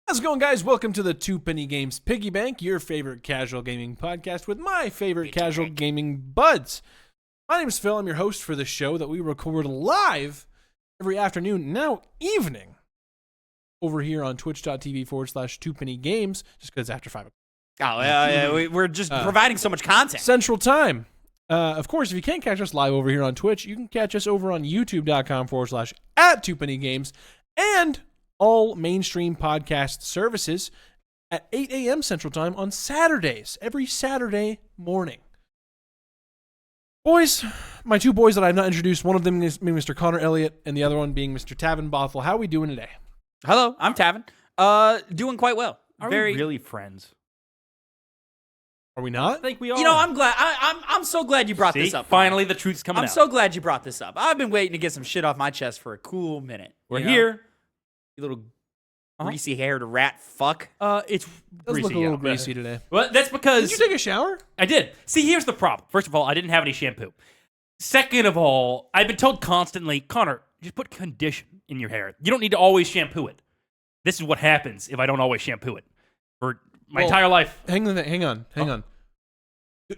How's it going, guys? Welcome to the TwoPennyGames Piggy Bank, your favorite casual gaming podcast with my favorite casual gaming buds. My name is Phil. I'm your host for the show that we record live every afternoon, now evening, over here on twitch.tv/TwoPennyGames, just because after 5 o'clock. Oh, yeah, we're just providing so much content. Central Time. Of course, if you can't catch us live over here on Twitch, you can catch us over on youtube.com/@TwoPennyGames and all mainstream podcast services at 8 a.m. Central Time on Saturdays, every Saturday morning. Boys, my two boys that I have not introduced, one of them is Mr. Connor Elliott, and the other one being Mr. Tavin Bothel. How are we doing today? Hello, I'm Tavin. Doing quite well. Are we really friends? Are we not? I think we are. You know, I'm glad. I'm so glad you brought this up. Finally, the truth's coming out. I'm so glad you brought this up. I've been waiting to get some shit off my chest for a cool minute. We're here. You little greasy-haired rat fuck. It's Does greasy. look a little yeah. greasy today. Well, that's because Did you take a shower? I did. See, here's the problem. First of all, I didn't have any shampoo. Second of all, I've been told constantly, Connor, just put condition in your hair. You don't need to always shampoo it. This is what happens if I don't always shampoo it. For my entire life. Hang on.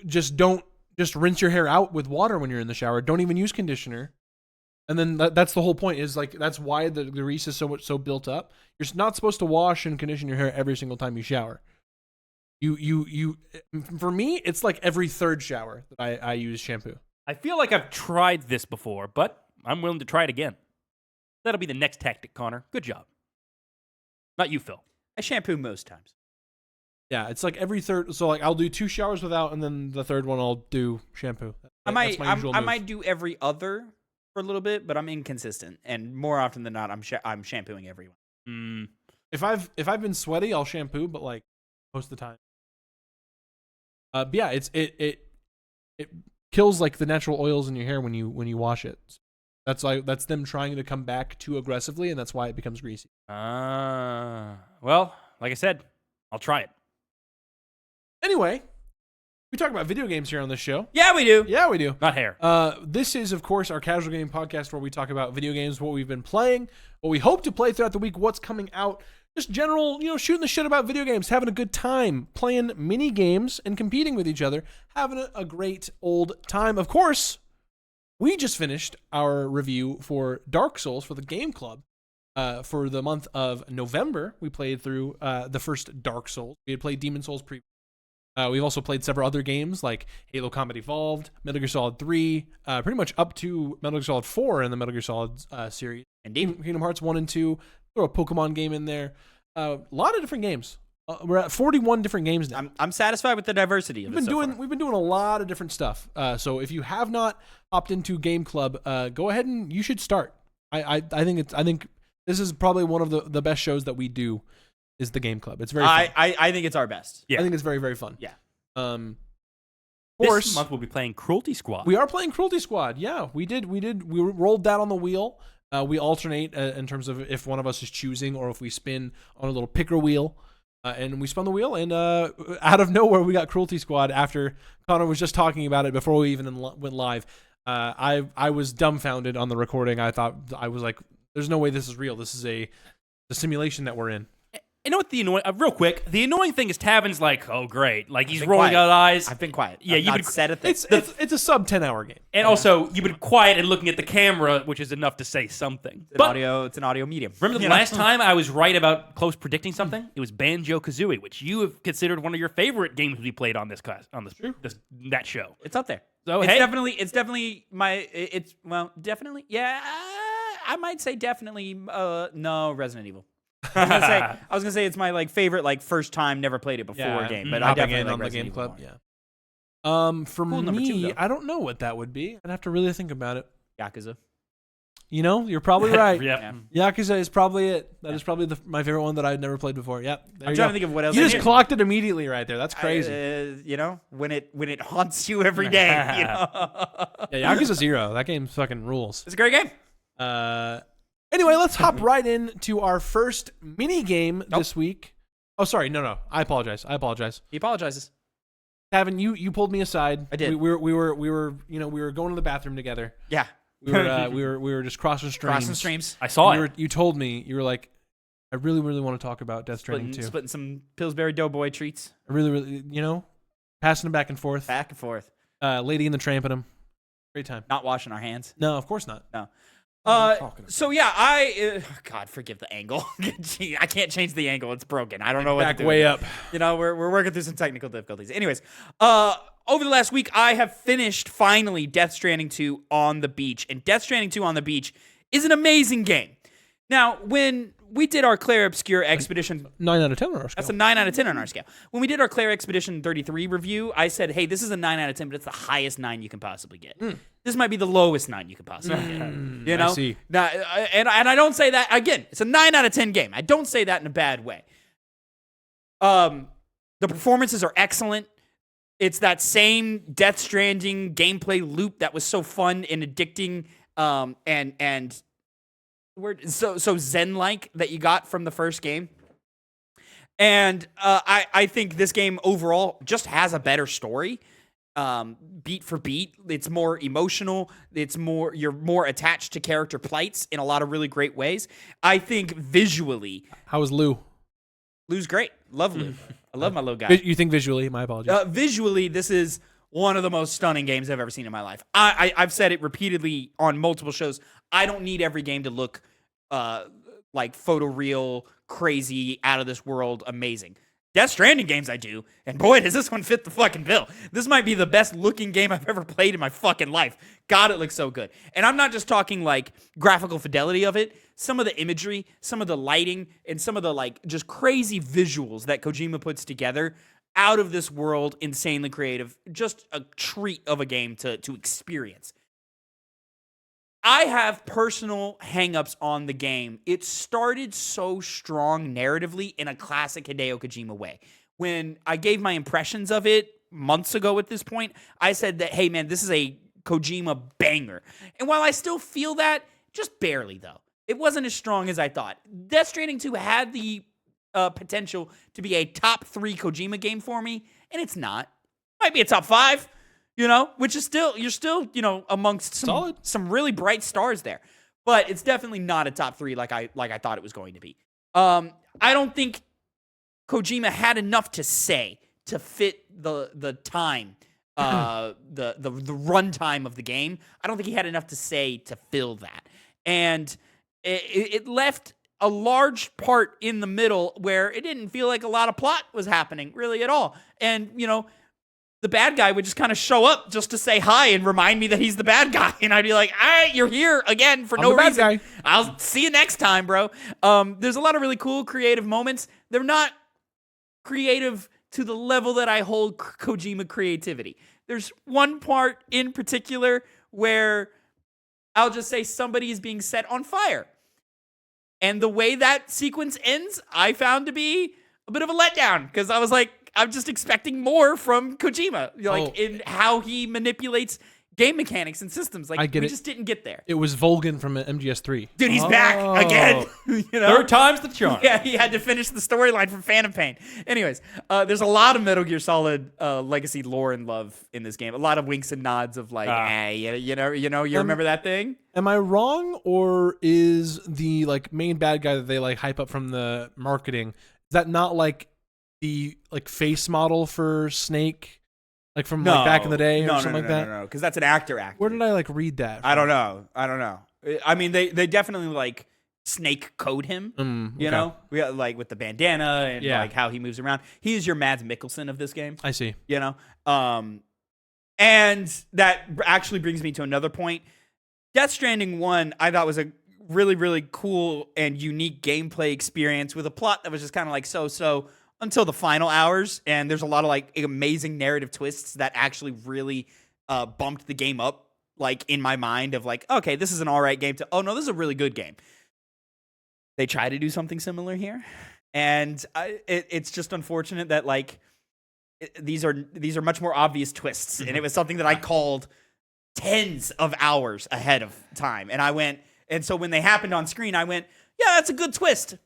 Just rinse your hair out with water when you're in the shower. Don't even use conditioner. And then that's the whole point, is like that's why the grease is so built up. You're not supposed to wash and condition your hair every single time you shower. You for me, it's like every third shower that I use shampoo. I feel like I've tried this before, but I'm willing to try it again. That'll be the next tactic, Connor. Good job. Not you, Phil. I shampoo most times. Yeah, it's like every third. So like I'll do 2 showers without, and then the third one I'll do shampoo. I That's my usual move. might do every other for a little bit, but I'm inconsistent, and more often than not, I'm shampooing everyone. If I've been sweaty, I'll shampoo, but like most of the time. But yeah, it kills like the natural oils in your hair when you wash it. That's them trying to come back too aggressively, and that's why it becomes greasy. Well, like I said, I'll try it. Anyway, we talk about video games here on this show. Yeah, we do. Yeah, we do. Not hair. This is, of course, our casual game podcast where we talk about video games, what we've been playing, what we hope to play throughout the week, what's coming out, just general, shooting the shit about video games, having a good time, playing mini games and competing with each other, having a great old time. Of course, we just finished our review for Dark Souls for the Game Club. For the month of November, we played through the first Dark Souls. We had played Demon Souls previously. We've also played several other games like Halo Combat Evolved, Metal Gear Solid 3, pretty much up to Metal Gear Solid 4 in the Metal Gear Solid series. Indeed. Kingdom Hearts 1 and 2, throw a Pokemon game in there. A lot of different games. We're at 41 different games now. I'm satisfied with the diversity of We've it been doing a lot of different stuff. So if you have not hopped into Game Club, go ahead and you should start. I think this is probably one of the best shows that we do. Is the Game Club. It's very fun. I think it's our best. Yeah. I think it's very, very fun. Yeah. Of course, this month we'll be playing Cruelty Squad. We are playing Cruelty Squad. Yeah, we rolled that on the wheel. We alternate in terms of if one of us is choosing or if we spin on a little picker wheel. And we spun the wheel, and out of nowhere, we got Cruelty Squad after Connor was just talking about it before we even went live. I was dumbfounded on the recording. I was like, there's no way this is real. This is the simulation that we're in. You know what the annoying thing is Tavin's like, oh great, like he's rolling out eyes. I've been quiet. Yeah, you've said a thing. It's a sub 10-hour game, and also you've been quiet and looking at the camera, which is enough to say something. It's an audio medium. Remember the last time I was right about close predicting something? It was Banjo-Kazooie, which you have considered one of your favorite games we played on this class that show. It's up there. So it's definitely definitely. Yeah, I might say definitely. No, Resident Evil. I was gonna say it's my favorite first time never played it before game, but I definitely like on the Resident Game Evil Club. more. Yeah. For Cool, number me, 2, though. I don't know what that would be. I'd have to really think about it. Yakuza. You're probably right. Yeah. Yakuza is probably it. That is probably my favorite one that I've never played before. Yep. I'm trying to think of what else. You just clocked it immediately right there. That's crazy. When it haunts you every day. Yeah, Yakuza 0. That game fucking rules. It's a great game. Anyway, let's hop right into our first mini game this week. Oh, sorry. No. I apologize. He apologizes. Tavin, you pulled me aside. I did. We were going to the bathroom together. Yeah. We were just crossing streams. Crossing streams. I saw it. You told me, you were like, I really, really want to talk about Death Stranding 2. Splitting some Pillsbury Doughboy treats. I really, really, passing them back and forth. Back and forth. Lady and the Tramp in them. Great time. Not washing our hands. No, of course not. No. What are you talking about? So yeah, God, forgive the angle. Gee, I can't change the angle. It's broken. I don't know what Back to do. way up. We're working through some technical difficulties. Anyways, over the last week, I have finished finally Death Stranding 2 on the beach. And Death Stranding 2 on the beach is an amazing game. Now, when we did our Claire Obscure Expedition... 9 out of 10 on our scale. That's a 9 out of 10 on our scale. When we did our Claire Expedition 33 review, I said, hey, this is a 9 out of 10, but it's the highest 9 you can possibly get. This might be the lowest 9 you can possibly get. I see. Now, and I don't say that, again, it's a 9 out of 10 game. I don't say that in a bad way. The performances are excellent. It's that same Death Stranding gameplay loop that was so fun and addicting and so zen-like that you got from the first game. And I think this game overall just has a better story. Beat for beat, it's more emotional. You're more attached to character plights in a lot of really great ways. I think visually, How was Lou? Lou's great. Love Lou. I love my little guy. You think visually? My apologies. Visually, this is one of the most stunning games I've ever seen in my life. I've said it repeatedly on multiple shows. I don't need every game to look like photoreal, crazy, out of this world, amazing. Death Stranding games I do, and boy, does this one fit the fucking bill. This might be the best looking game I've ever played in my fucking life. God, it looks so good. And I'm not just talking like graphical fidelity of it. Some of the imagery, some of the lighting, and some of the like just crazy visuals that Kojima puts together, out of this world, insanely creative. Just a treat of a game to experience. I have personal hangups on the game. It started so strong narratively in a classic Hideo Kojima way. When I gave my impressions of it months ago at this point, I said that, hey man, this is a Kojima banger. And while I still feel that, just barely though. It wasn't as strong as I thought. Death Stranding 2 had the potential to be a top 3 Kojima game for me, and it's not. Might be a top 5. Which is you're still, amongst some really bright stars there. But it's definitely not a top 3 like I thought it was going to be. I don't think Kojima had enough to say to fit the time, the runtime of the game. I don't think he had enough to say to fill that. And it left a large part in the middle where it didn't feel like a lot of plot was happening really at all. And, the bad guy would just kind of show up just to say hi and remind me that he's the bad guy. And I'd be like, all right, you're here again for no reason. Bad guy. I'll see you next time, bro. There's a lot of really cool creative moments. They're not creative to the level that I hold Kojima creativity. There's one part in particular where I'll just say somebody is being set on fire. And the way that sequence ends, I found to be a bit of a letdown because I was like, I'm just expecting more from Kojima, in how he manipulates game mechanics and systems. Like, we just didn't get there. It was Volgan from MGS3. Dude, he's back again. Third time's the charm. Yeah, he had to finish the storyline from Phantom Pain. Anyways, there's a lot of Metal Gear Solid legacy lore and love in this game. A lot of winks and nods of like, hey, you remember that thing? Am I wrong, or is the main bad guy that they hype up from the marketing, is that not the face model for Snake, from back in the day or something like that? No, because that's an actor. Where did I read that from? I don't know. I mean, they definitely Snake code him. You know, we got with the bandana and how he moves around. He is your Mads Mikkelsen of this game. I see. And that actually brings me to another point. Death Stranding 1, I thought was a really, really cool and unique gameplay experience with a plot that was just kind of so until the final hours. And there's a lot of amazing narrative twists that actually really bumped the game up in my mind of okay, this is an all right game to, oh no, this is a really good game. They try to do something similar here. And it's just unfortunate that these are much more obvious twists. And it was something that I called tens of hours ahead of time. And I went, and so when they happened on screen, I went, yeah, that's a good twist.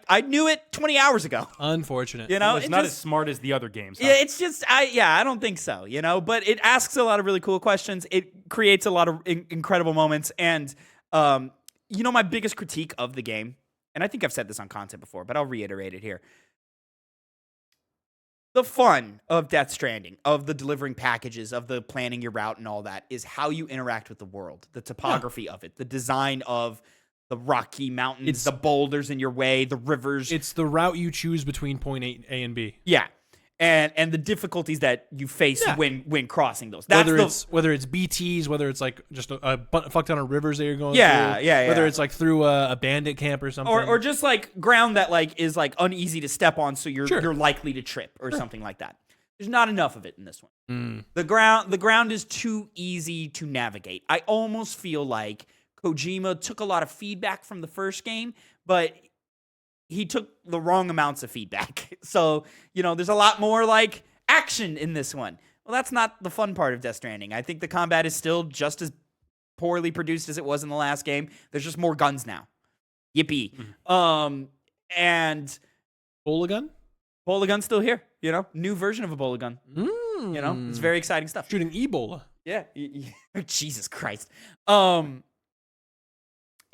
I knew it 20 hours ago. Unfortunate. It's not as smart as the other games. Huh? Yeah, it's just, I don't think so, but it asks a lot of really cool questions. It creates a lot of incredible moments. And, my biggest critique of the game and I think I've said this on content before, but I'll reiterate it here. The fun of Death Stranding, of the delivering packages, of the planning your route and all that, is how you interact with the world, the topography of it, the design of the rocky mountains, the boulders in your way, the rivers. It's the route you choose between point A and B. Yeah. And the difficulties that you face when crossing those. That's whether it's BTs, whether it's like just a fuck ton of rivers that you're going yeah, through. Yeah. Whether it's like through a bandit camp or something. Or just like ground that like is like uneasy to step on, so you're likely to trip or something like that. There's not enough of it in this one. The ground is too easy to navigate. I almost feel like Kojima took a lot of feedback from the first game, but he took the wrong amounts of feedback. So, there's a lot more like action in this one. Well, that's not the fun part of Death Stranding. I think the combat is still just as poorly produced as it was in the last game. There's just more guns now. Yippee. And Bola gun? Bola gun's still here, new version of a Bola gun. It's very exciting stuff. Shooting Ebola. Yeah. Jesus Christ.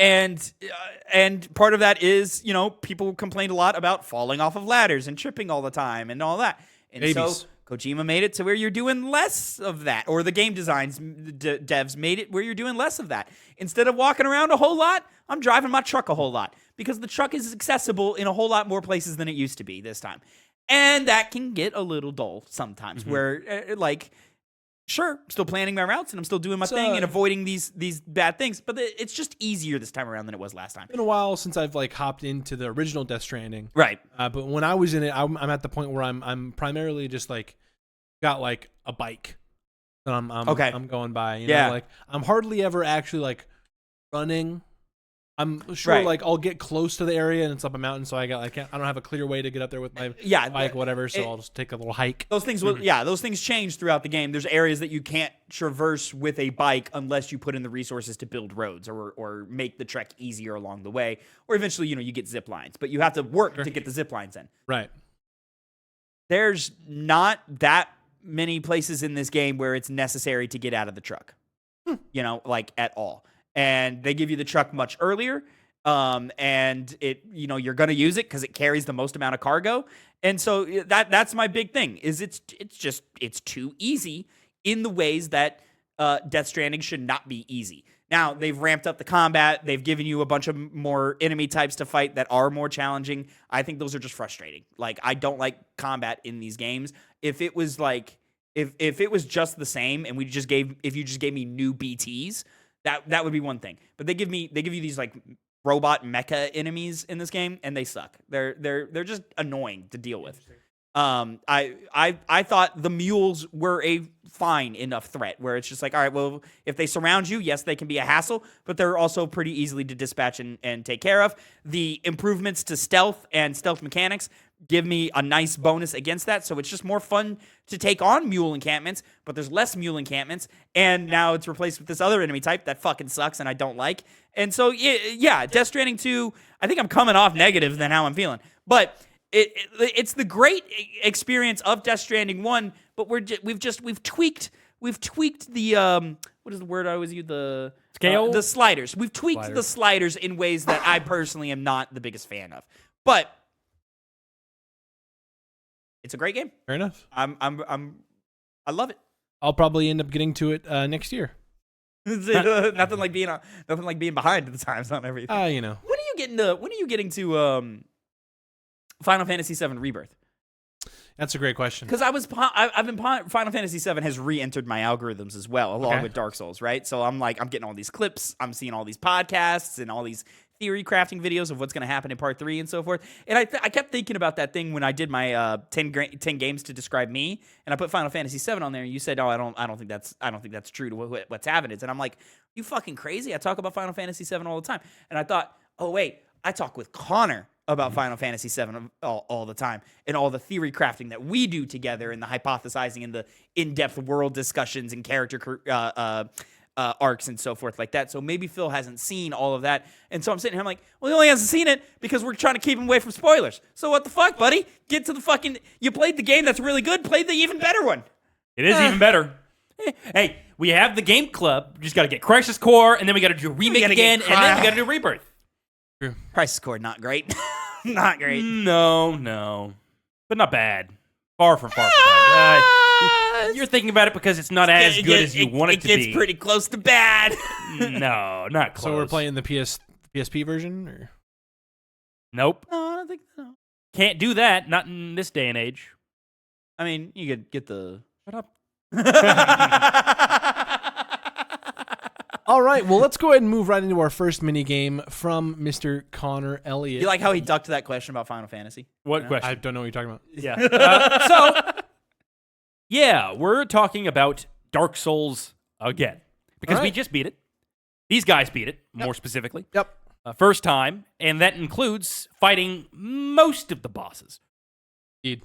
And part of that is, people complained a lot about falling off of ladders and tripping all the time and all that. And so Kojima made it to where you're doing less of that, or the game devs made it where you're doing less of that. Instead of walking around a whole lot, I'm driving my truck a whole lot, because the truck is accessible in a whole lot more places than it used to be this time. And that can get a little dull sometimes, where sure, still planning my routes and I'm still doing my thing and avoiding these bad things, but it's just easier this time around than it was last time. It's been a while since I've like hopped into the original Death Stranding, right? But when I was in it, I'm at the point where I'm primarily just like got like a bike that I'm going by. You know, like I'm hardly ever actually like running. I'm sure like I'll get close to the area and it's up a mountain, so I don't have a clear way to get up there with my bike, whatever. So I'll just take a little hike. Those things those things change throughout the game. There's areas that you can't traverse with a bike unless you put in the resources to build roads or make the trek easier along the way. Or eventually, you get zip lines, but you have to work to get the zip lines in. Right. There's not that many places in this game where it's necessary to get out of the truck. Like at all. And they give you the truck much earlier, and it you're gonna use it because it carries the most amount of cargo, and so that's my big thing. Is it's too easy in the ways that Death Stranding should not be easy. Now they've ramped up the combat. They've given you a bunch of more enemy types to fight that are more challenging. I think those are just frustrating. Like I don't like combat in these games. If it was like if it was just the same, and if you just gave me new BTs. That would be one thing, but they give you these like robot mecha enemies in this game, and they suck. They're just annoying to deal with. I thought the mules were a fine enough threat where it's just like, all right, well, if they surround you, yes, they can be a hassle, but they're also pretty easily to dispatch and take care of. The improvements to stealth and stealth mechanics give me a nice bonus against that, so it's just more fun to take on mule encampments, but there's less mule encampments, and now it's replaced with this other enemy type that fucking sucks and I don't like. And so, Death Stranding 2, I think I'm coming off negative than how I'm feeling, but it's the great experience of Death Stranding 1, but we've tweaked the what is the word I always use, the scale, the sliders. We've tweaked the sliders in ways that I personally am not the biggest fan of, but it's a great game. Fair enough. I love it. I'll probably end up getting to it next year. nothing like being behind at the times on everything. When are you getting to Final Fantasy VII Rebirth? That's a great question. Because Final Fantasy VII has re-entered my algorithms as well, along with Dark Souls, right? So I'm getting all these clips, I'm seeing all these podcasts and all these theory crafting videos of what's going to happen in part 3 and so forth. And I kept thinking about that thing when I did my 10 games to describe me, and I put Final Fantasy VII on there, and you said, "Oh, I don't think that's true to what Tavin is." And I'm like, "You fucking crazy? I talk about Final Fantasy VII all the time." And I thought, "Oh wait, I talk with Connor about Final Fantasy VII all the time, and all the theory crafting that we do together, and the hypothesizing, and the in-depth world discussions and character arcs and so forth like that." So maybe Phil hasn't seen all of that. And so I'm sitting here, I'm like, well, he only hasn't seen it because we're trying to keep him away from spoilers. So what the fuck, buddy? Get to the fucking... You played the game that's really good. Play the even better one. It is even better. Hey, we have the game club. We just got to get Crisis Core, and then we got to do Remake again, and then we got to do Rebirth. True. Price score, not great. Not great. No. But not bad. Far from bad. You're thinking about it because it's not as good as you want it to be. It gets pretty close to bad. No, not close. So we're playing the PSP version? Or? Nope. No, I don't think so. Can't do that. Not in this day and age. I mean, you could get the... Shut up. All right, well, let's go ahead and move right into our first mini game from Mr. Connor Elliott. You like how he ducked that question about Final Fantasy? What question? I don't know what you're talking about. Yeah. Yeah, we're talking about Dark Souls again. Because we just beat it. These guys beat it, more specifically. Yep. First time, and that includes fighting most of the bosses. Indeed.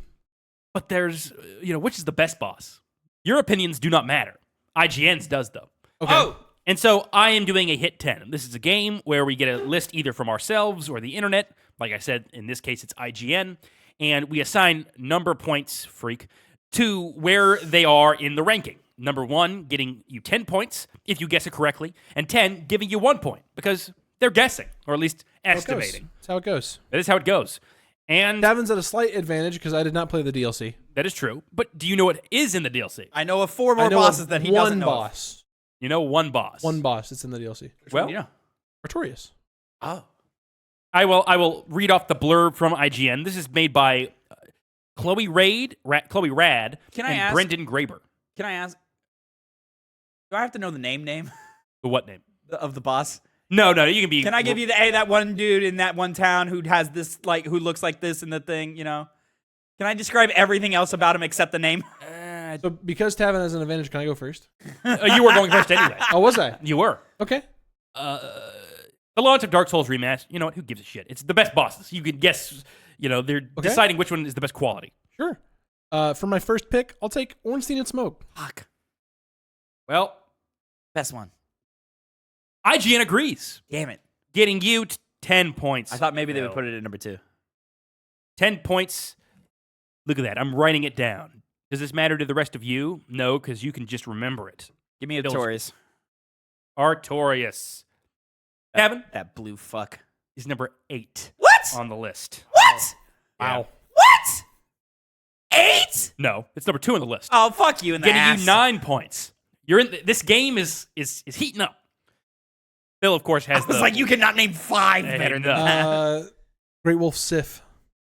But there's, which is the best boss? Your opinions do not matter. IGN's does, though. Okay. Oh! And so I am doing a hit 10. This is a game where we get a list either from ourselves or the internet. Like I said, in this case, it's IGN. And we assign number points, freak, to where they are in the ranking. Number 1, getting you 10 points if you guess it correctly, and 10 giving you 1 point because they're guessing, or at least estimating. That's how it goes. That is how it goes. And Tavin's at a slight advantage because I did not play the DLC. that is true. But do you know what is in the DLC? I know of 4 more I know bosses of that he one doesn't know of. boss. You know one boss. One boss that's in the DLC. Well, Yeah. Artorias. Oh. I will read off the blurb from IGN. This is made by Chloe Rad, Can I and ask- Brendan Graber. Can I ask? Do I have to know the name The what name? of the boss? No, you can be. Can I give you that one dude in that one town who has this, who looks like this in the thing, Can I describe everything else about him except the name? So because Tavin has an advantage, can I go first? You were going first anyway. Oh, was I? You were. Okay. The launch of Dark Souls Remastered, you know what? Who gives a shit? It's the best bosses. You can guess, they're deciding which one is the best quality. Sure. For my first pick, I'll take Ornstein and Smoke. Fuck. Well, Best one. IGN agrees. Damn it. Getting you 10 points. I thought maybe they would put it at number 2. 10 points. Look at that. I'm writing it down. Does this matter to the rest of you? No, because you can just remember it. Give me a Taurus. Artorias. Tavin That blue fuck. is number 8 What? on the list. What? Wow. What? 8? No, it's number 2 on the list. Oh, fuck you in the Getting ass. you 9 points. You're in. This game is heating up. Phil, of course, has I was like, you cannot name 5 better than that. Great Wolf Sif.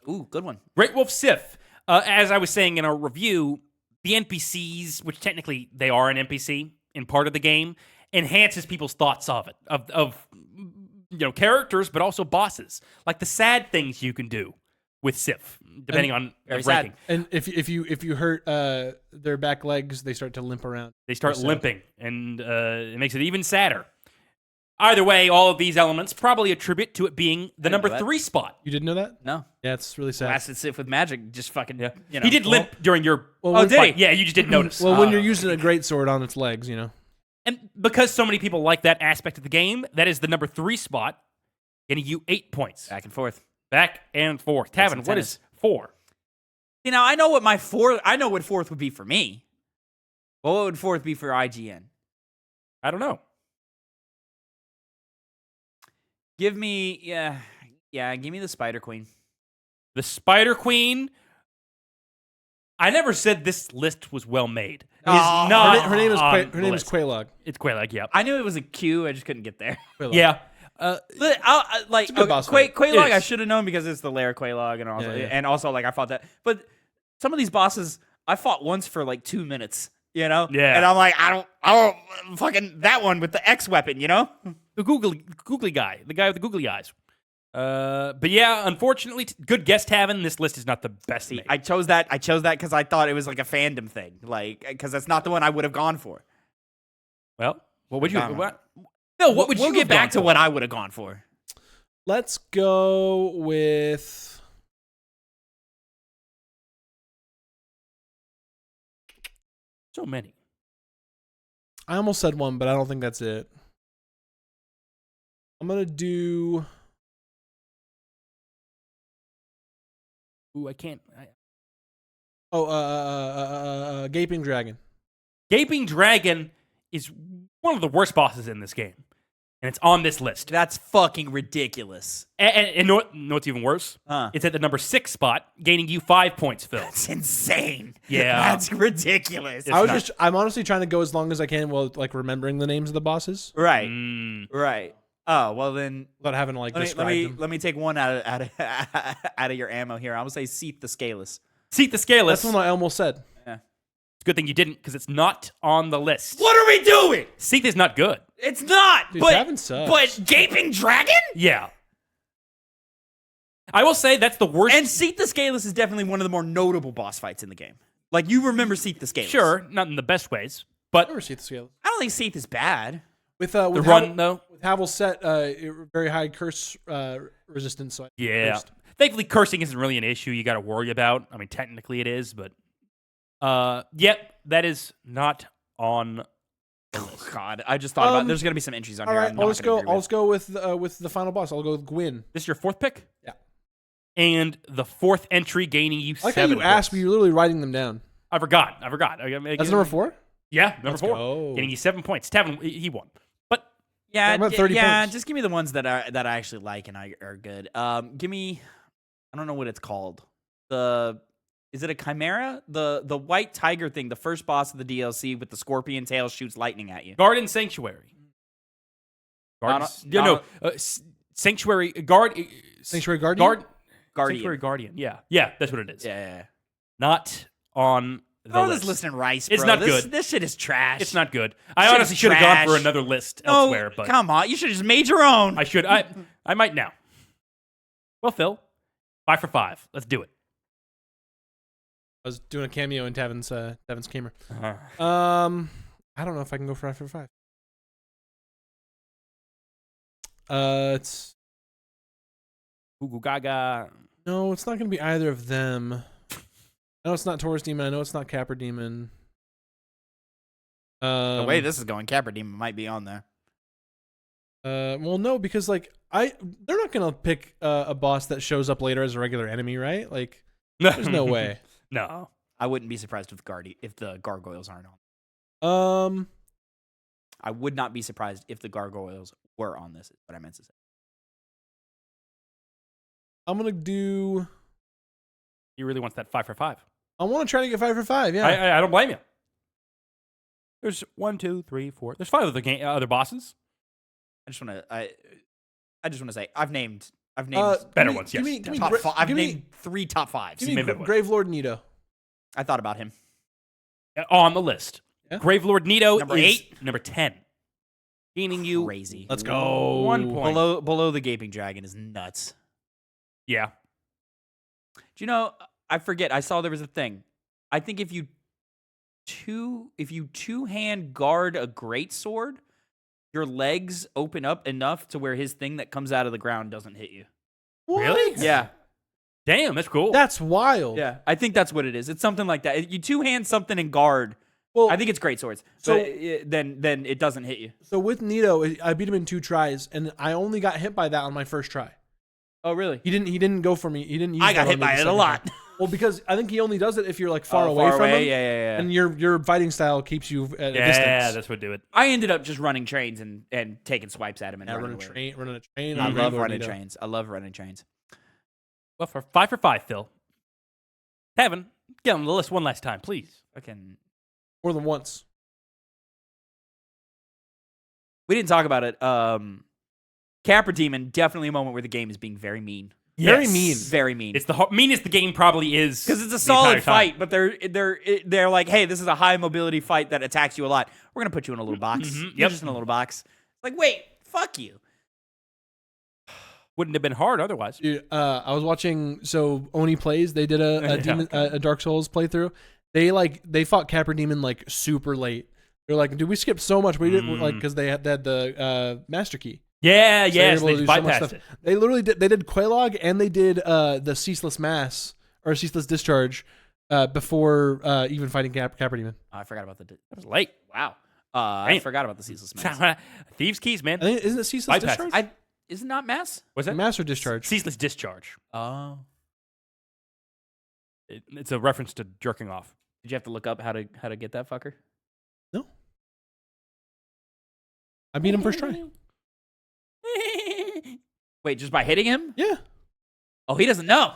Ooh, good one. Great Wolf Sif. As I was saying in our review, the NPCs, which technically they are an NPC in part of the game, enhances people's thoughts of it, of characters, but also bosses. Like the sad things you can do with Sif, depending on the very sad. ranking. And if you hurt their back legs, they start to limp around. They start Sad. limping, and it makes it even sadder. Either way, all of these elements probably attribute to it being the number know that. 3 spot. You didn't know that? No. Yeah, it's really sad. Blasted Sif with magic just fucking, He did limp during your. Well, did fight. he? Yeah, you just didn't notice. Well, when you're using a great sword on its legs, And because so many people like that aspect of the game, that is the number 3 spot, getting you 8 points. Back and forth. Back and forth. That's Tavin, what intense. is 4? I know what I know what 4th would be for me. Well, what would 4th be for IGN? I don't know. Give me, give me the Spider Queen. The Spider Queen. I never said this list was well made. It is Oh, not. her name is on her the name is list. Quelaag. It's Quelaag, yeah. I knew it was a Q, I just couldn't get there. Quelaag. Yeah. Like, a good boss fight. Quelaag, It I is. should have known because it's the Lair Quelaag, Yeah. and also I fought that. But some of these bosses, I fought once for 2 minutes, Yeah. And I'm like, I don't fucking that one with the X weapon, The googly guy. The guy with the googly eyes. But yeah, unfortunately, good guess, Tavin. This list is not the best. See, made. I chose that because I thought it was like a fandom thing, because that's not the one I would have gone for. Well, what would you? Gone What? No, what would We'll you get have back to gone what I would have gone for. Let's go with So many. I almost said one, but I don't think that's it. I'm gonna do. Ooh, I can't. Gaping Dragon. Gaping Dragon is one of the worst bosses in this game. and it's on this list. That's fucking ridiculous. And know what's even worse? It's at the number 6 spot, gaining you 5 points, Phil. That's insane. Yeah. That's ridiculous. I'm honestly trying to go as long as I can while like remembering the names of the bosses. Right. Right. Oh, well then. Without having to like describe them. Let me take one out of your ammo here. I'm gonna say Seath the Scaleless. Seath the Scaleless. That's the one I almost said. Yeah. It's a good thing you didn't, because it's not on the list. What are we doing? Seath is not good. It's not. Dude, but Tavin sucks. but Gaping Dragon? Yeah. I will say that's the worst. And Seath the Scaleless is definitely one of the more notable boss fights in the game. Like, you remember Seath the Scaleless. Sure, not in the best ways, but Never see the scale. I don't think Seath is bad. With the run, though. With Havel's set, very high curse resistance. So Yeah. Thankfully, cursing isn't really an issue you got to worry about. I mean, technically it is, but yep, that is not on the list. Oh, God, I just thought about there's going to be some entries on all here. right, I'll just go with the final boss. I'll go with Gwyn. This is your 4th pick? Yeah. And the 4th entry gaining you 7 I like how you asked, but you're literally writing them down. I forgot. That's number 4? Yeah, number Let's 4. go. Getting you 7 points. Tavin, he won. But Yeah, I'm at 30 points. just give me the ones that I actually like and are good. Give me, I don't know what it's called. Is it a chimera? The white tiger thing, the first boss of the DLC with the scorpion tail shoots lightning at you. Garden Sanctuary. Sanctuary Guard. Sanctuary Guardian? Guardian. Sanctuary Guardian. Yeah, that's what it is. Yeah. Not on the Throw list. this list in rice, bro. It's not good. This shit is trash. It's not good. Shit I honestly is should have gone for trash. another list No, elsewhere, but come on. You should have just made your own. I should. I might now. Well, Phil, 5 for 5. Let's do it. I was doing a cameo in Tavin's camera. Uh-huh. I don't know if I can go for 5 for 5. It's Goo Gaga. no, it's not going to be either of them. I know it's not Taurus Demon. I know it's not Capra Demon. The way this is going, Capra Demon might be on there. Well, no, because like they're not going to pick a boss that shows up later as a regular enemy, right? Like, there's no way. No. I wouldn't be surprised if the gargoyles aren't on. I would not be surprised if the gargoyles were on this, is what I meant to say. I'm gonna do. He really wants that 5 for 5. I want to try to get 5 for 5. Yeah. I don't blame you. There's 1, 2, 3, 4. There's 5 other bosses. I just want to say I've named Better ones. Yes. Give me top five. I've give me- named 3 top 5s. Give me Maybe that one. Gravelord Nito. I thought about him. On the list. Yeah. Gravelord Nito Number is 8. number 10. Gaining you Crazy. Let's go. 1 point. Below the gaping dragon is nuts. Yeah. Do you know? I forget. I saw there was a thing. I think if you two-hand guard a greatsword, your legs open up enough to where his thing that comes out of the ground doesn't hit you. What? Really? Yeah. Damn, that's cool. That's wild. Yeah. I think that's what it is. It's something like that. You two-hand something and guard. Well, I think it's great swords. So- But then it doesn't hit you. so with Nito, I beat him in 2 tries, and I only got hit by that on my first try. Oh, really? He didn't go for me. He didn't. Use I got that hit on me by the it a second lot. time. Well, because I think he only does it if you're like far away from him. Yeah. And your fighting style keeps you at a yeah, distance. that's what do it. I ended up just running trains and taking swipes at him and running running away. running a train. I on love Gravelord running Nito. trains. I love running trains. Well, for 5 for 5, Phil. Tavin, get on the list one last time, please. Fucking. More than once. We didn't talk about it. Capra Demon, definitely a moment where the game is being very mean. Very Yes. mean. Very mean. It's the meanest the game probably is. Because it's a the solid entire time. fight, but they're like, hey, this is a high mobility fight that attacks you a lot. We're gonna put you in a little box. Mhm, You're yep. just in a little box. Like, wait, fuck you. Wouldn't have been hard otherwise. Dude, I was watching. So Oni Plays. They did a Dark Souls playthrough. They fought Capra Demon like super late. They're like, dude, we skipped so much. We didn't like because they had the Master Key. Yeah, So they were yes, able they to do so much bypassed stuff. it. They literally did. They did Quelaag and they did the Ceaseless Mass or Ceaseless Discharge before even fighting Capra Demon. Oh, I forgot about the. That was late. Wow. I forgot about the ceaseless mass. Thieves' keys, man. I think isn't it Ceaseless Bypass. Discharge? Is it not mass? What's that? Mass or Discharge? Ceaseless discharge. Oh. It's a reference to jerking off. Did you have to look up how to get that fucker? No. I beat him first try. Wait, just by hitting him? Yeah. Oh, he doesn't know.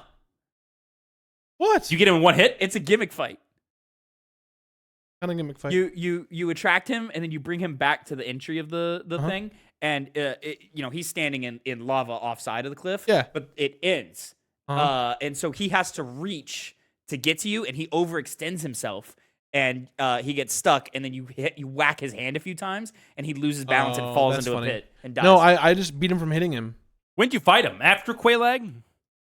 What? You get him in one hit? It's a gimmick fight. Kind of gimmick fight. You attract him, and then you bring him back to the entry of the thing, and he's standing in lava offside of the cliff. Yeah. But it ends. And so he has to reach to get to you, and he overextends himself, and he gets stuck, and then you whack his hand a few times, and he loses balance and falls into a pit and dies. No, I just beat him from hitting him. When did you fight him? After Quelaag?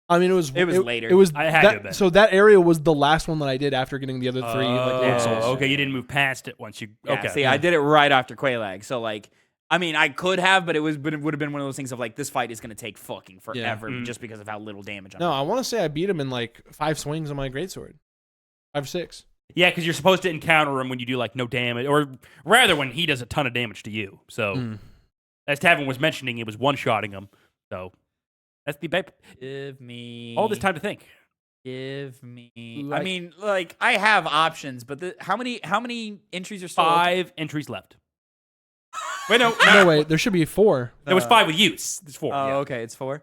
I mean, it was later. It was I had to have been. So that area was the last one that I did after getting the other three. Lord Souls. Okay, you didn't move past it once you. Yeah, okay, see, I did it right after Quelaag, so like, I mean, I could have, but it would have been one of those things of like, this fight is going to take fucking forever just because of how little damage. No, I want to say I beat him in like 5 swings on my greatsword, 5 or 6. Yeah, because you're supposed to encounter him when you do like no damage, or rather when he does a ton of damage to you. So, as Tavin was mentioning, it was one-shotting him. So. That's the babe. Give me all this time to think. Give me. I mean, like I have options, but how many entries are still? 5 entries left. Wait, no, no, wait. There should be 4. There was 5 with use. There's 4. Oh, yeah. okay, it's 4.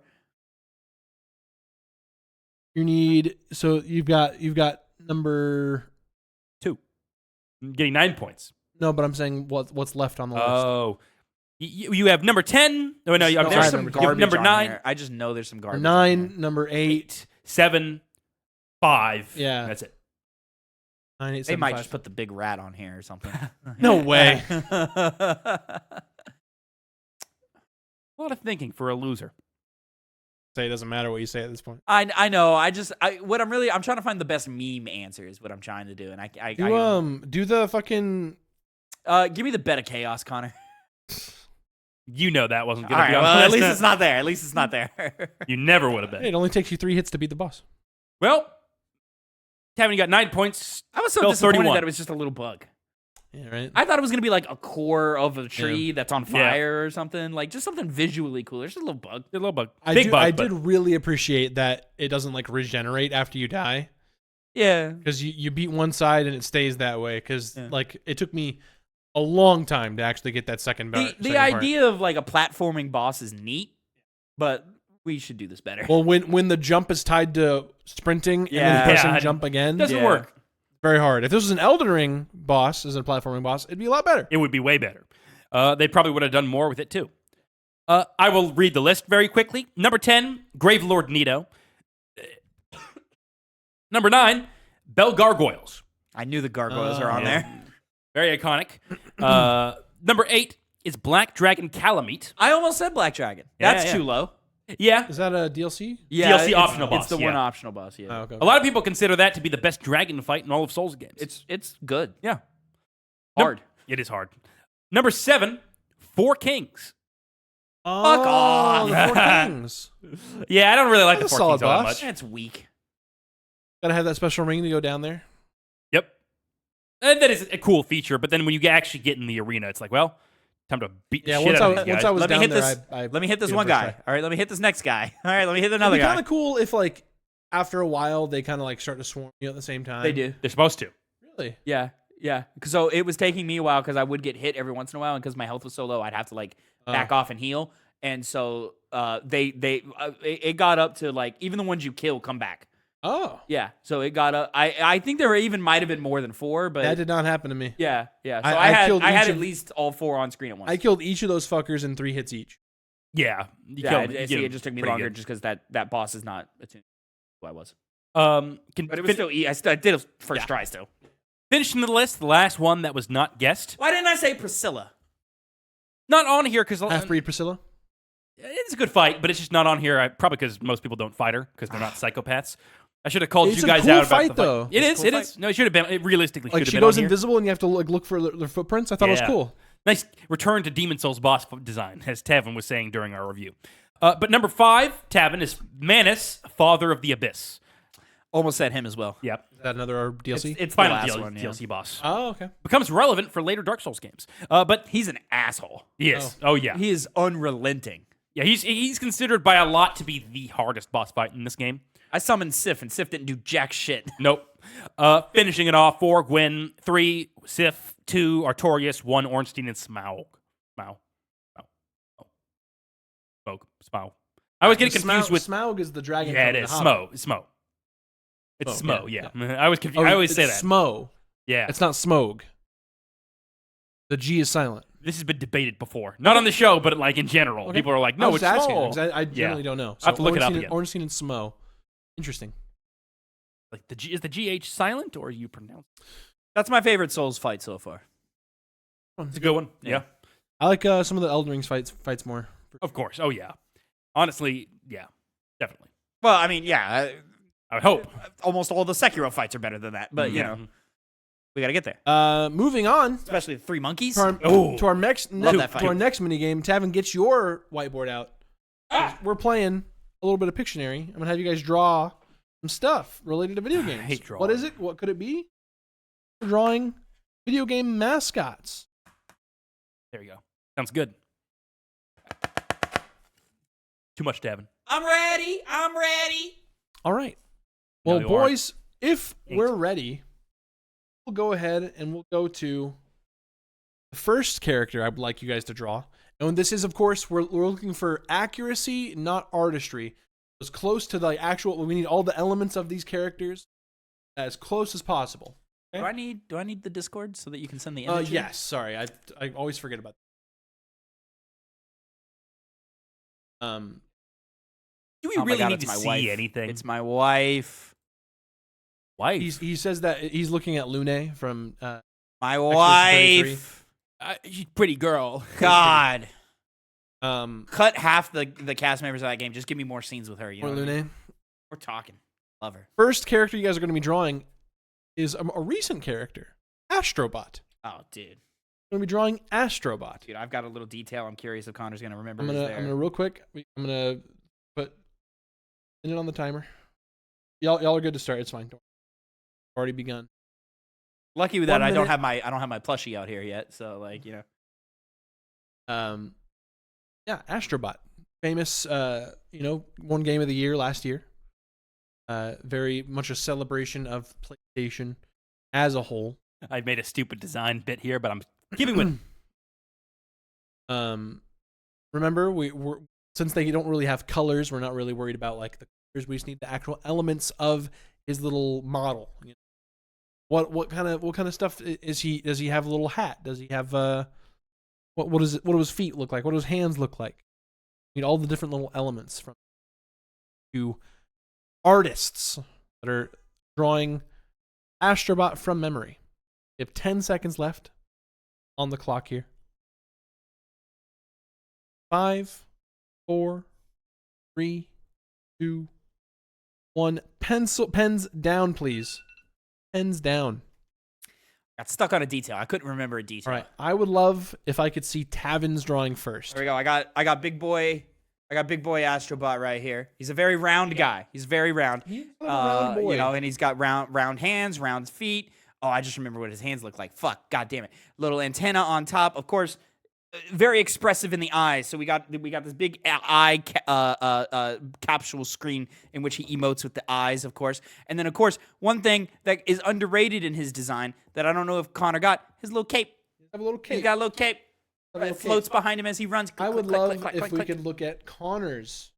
You need you've got number 2. I'm getting 9 points. No, but I'm saying what's left on the list. Oh. You have number 10. No, no, I'm there's sorry. some You have garbage number on 9. here. I just know there's some garbage. 9, number 8, 7, 5. Yeah. That's it. 9, 8, They 7, might 5. just put the big rat on here or something. No way. A lot of thinking for a loser. Say it doesn't matter what you say at this point. I know. I'm trying to find the best meme answer is what I'm trying to do, and I do the fucking. Give me the bet of chaos, Connor. You know that wasn't going All to be right, on well, the at list. least it's not there. At least it's not there. You never would have been. Hey, it only takes you 3 hits to beat the boss. Well, Tavin, you got 9 points. I was so Still disappointed 31. that it was just a little bug. Yeah, right. I thought it was gonna be like a core of a tree that's on fire or something, like just something visually cooler. Just a little bug. A little bug. I Big bug. I but- did really appreciate that it doesn't like regenerate after you die, Yeah. because you beat one side and it stays that way. Because like it took me a long time to actually get that second. The idea of like a platforming boss is neat, but we should do this better. Well, when the jump is tied to sprinting and then pressing Yeah. jump again, Doesn't work. very hard. If this was an Elden Ring boss, as a platforming boss, it'd be a lot better. It would be way better. They probably would have done more with it too. I will read the list very quickly. Number 10, Gravelord Nito. Number 9, Bell Gargoyles. I knew the gargoyles are on there. Very iconic. Number 8 is Black Dragon Calamite. I almost said Black Dragon. Yeah, That's yeah. too low. Yeah. Is that a DLC? Yeah, DLC it's- optional boss, It's the yeah. one optional boss. Yeah, Oh, okay. A lot of people consider that to be the best dragon fight in all of Souls games. it's good. yeah. Hard. It is hard. Number 7, Four Kings. Fuck off. The Four Kings. Yeah, I don't really like That's the a Four solid Kings all that boss. much. That's weak. Gotta have that special ring to go down there. Yep. And that is a cool feature, but then when you actually get in the arena, it's like, well, time to beat the Yeah, shit once out I, of these guys. once I was Let me down hit there, this. I Let me hit this did it one first guy. try. All right, let me hit this next guy. All right, let me hit another It'd be guy. kind of cool if like after a while they kind of like start to swarm you at the same time. They do. They're supposed to. Really? Yeah. So it was taking me a while because I would get hit every once in a while, and because my health was so low, I'd have to like back off and heal. And so it got up to like even the ones you kill come back. Oh, Yeah. So it got up. I think there might have been more than 4, but that did not happen to me. yeah. So I killed I had each at of- least all 4 on screen at once. I killed each of those fuckers in 3 hits each. Yeah. You yeah. kill them. You See, get it them just took me pretty longer good. just because that boss is not attuned to who I was. But But it was still I did it first try still. finishing the list, the last one that was not guessed. Why didn't I say Priscilla? Not on here because Half-breed Priscilla. it's a good fight, but it's just not on here. Probably because most people don't fight her because they're not psychopaths. I should have called It's you a guys cool out about fight, the fight. though. It It's is. a It cool is. No, it should have been. It realistically should Like have she been goes on here. invisible and you have to look for their footprints. I thought it was Yeah. cool. Nice return to Demon Souls boss design, as Tavin was saying during our review. But number 5, Tavin, is Manus, Father of the Abyss. Almost said him as well. Yep. Is that another DLC? It's the Final last one. Yeah. DLC boss. Oh, okay. Becomes relevant for later Dark Souls games. But He's an asshole. he is. Oh, yeah. He is unrelenting. Yeah, he's considered by a lot to be the hardest boss fight in this game. I summoned Sif, and Sif didn't do jack shit. Nope. Finishing it off, 4, Gwen, 3, Sif, 2, Artorias, 1, Ornstein, and Smaug. Smaug. I was getting confused with Smaug is the dragon. Yeah, from it the is Hobbit. Smo. It's Oh, Smo. yeah, Yeah. I was confused. Oh, I always say it's that. Smo. Yeah. It's not Smogue. The G is silent. This has been debated before, not on the show, but like in general. Okay. People are like, I "No, was it's just asking Smo." because I generally don't know. So I'll have to look it up Ornstein- again. Ornstein and Smo. Interesting. Like is the GH silent or you pronounce? That's my favorite Souls fight so far. It's a good one. Yeah. I like some of the Elden Ring fights more. Of course. Oh yeah. Honestly, yeah, definitely. Well, I mean, yeah, I would hope. almost all the Sekiro fights are better than that, but you Yeah. know, we got to get there. Moving on Especially the Three Monkeys. to our next Love that fight. to our next mini game. Tavin, get your whiteboard out. We're playing a little bit of Pictionary. I'm gonna have you guys draw some stuff related to video games. hate drawing. What is it? What could it be? We're drawing video game mascots. There you go. Sounds good. Too much, Tavin. I'm ready. I'm ready. All right. No, Well, you boys, if Ain't. we're ready, we'll go ahead and we'll go to the first character I would like you guys to draw. And this is, of course, we're looking for accuracy, not artistry. As close to the actual, we need all the elements of these characters as close as possible. Do I need the Discord so that you can send the image? Yes, sorry. I always forget about that. Do we Oh my really God, need it's to my see wife. anything? It's my wife. wife. He says that he's looking at Lune from My Expedition wife. She's a pretty girl. God. 33. Cut half the cast members of that game. Just give me more scenes with her. You know Or what I mean? Lune. We're talking. Love her. First character you guys are going to be drawing is a recent character, Astrobot. Oh, dude. I'm going to be drawing Astrobot. Dude, I've got a little detail. I'm curious if Connor's gonna remember. I'm is gonna there. real quick. I'm gonna put it on the timer. Y'all are good to start. It's fine. Already begun. Lucky with that, 1 I don't minute. have my plushie out here yet. So like, you know. Yeah, Astrobot, famous. Won Game of the Year last year. Very much a celebration of PlayStation as a whole. I made a stupid design bit here, but I'm keeping with. Remember we're since they don't really have colors, we're not really worried about like the colors. We just need the actual elements of his little model. You know? What kind of stuff is he? Does he have a little hat? Does he have what do his feet look like? What do his hands look like? You know, all the different little elements from to artists that are drawing Astrobot from memory. You have 10 seconds left on the clock here. 5, 4, 3, 2, 1. Pens down, please. Pens down. Got stuck on a detail. I couldn't remember a detail. All right. I would love if I could see Tavin's drawing first. There we go. I got big boy. I got big boy Astrobot right here. He's a very round guy. He's very round. He's a round boy. You know, and he's got round hands, round feet. Oh, I just remember what his hands look like. Fuck, god damn it. Little antenna on top. Of course, very expressive in the eyes. So we got this big eye capsule screen in which he emotes with the eyes, of course. And then, of course, one thing that is underrated in his design that I don't know if Connor got, his little cape. Have a little cape. He's got a little cape. A little It floats cape. behind him as he runs. I Click, would click, love click, click, if click, we click. could look at Connor's.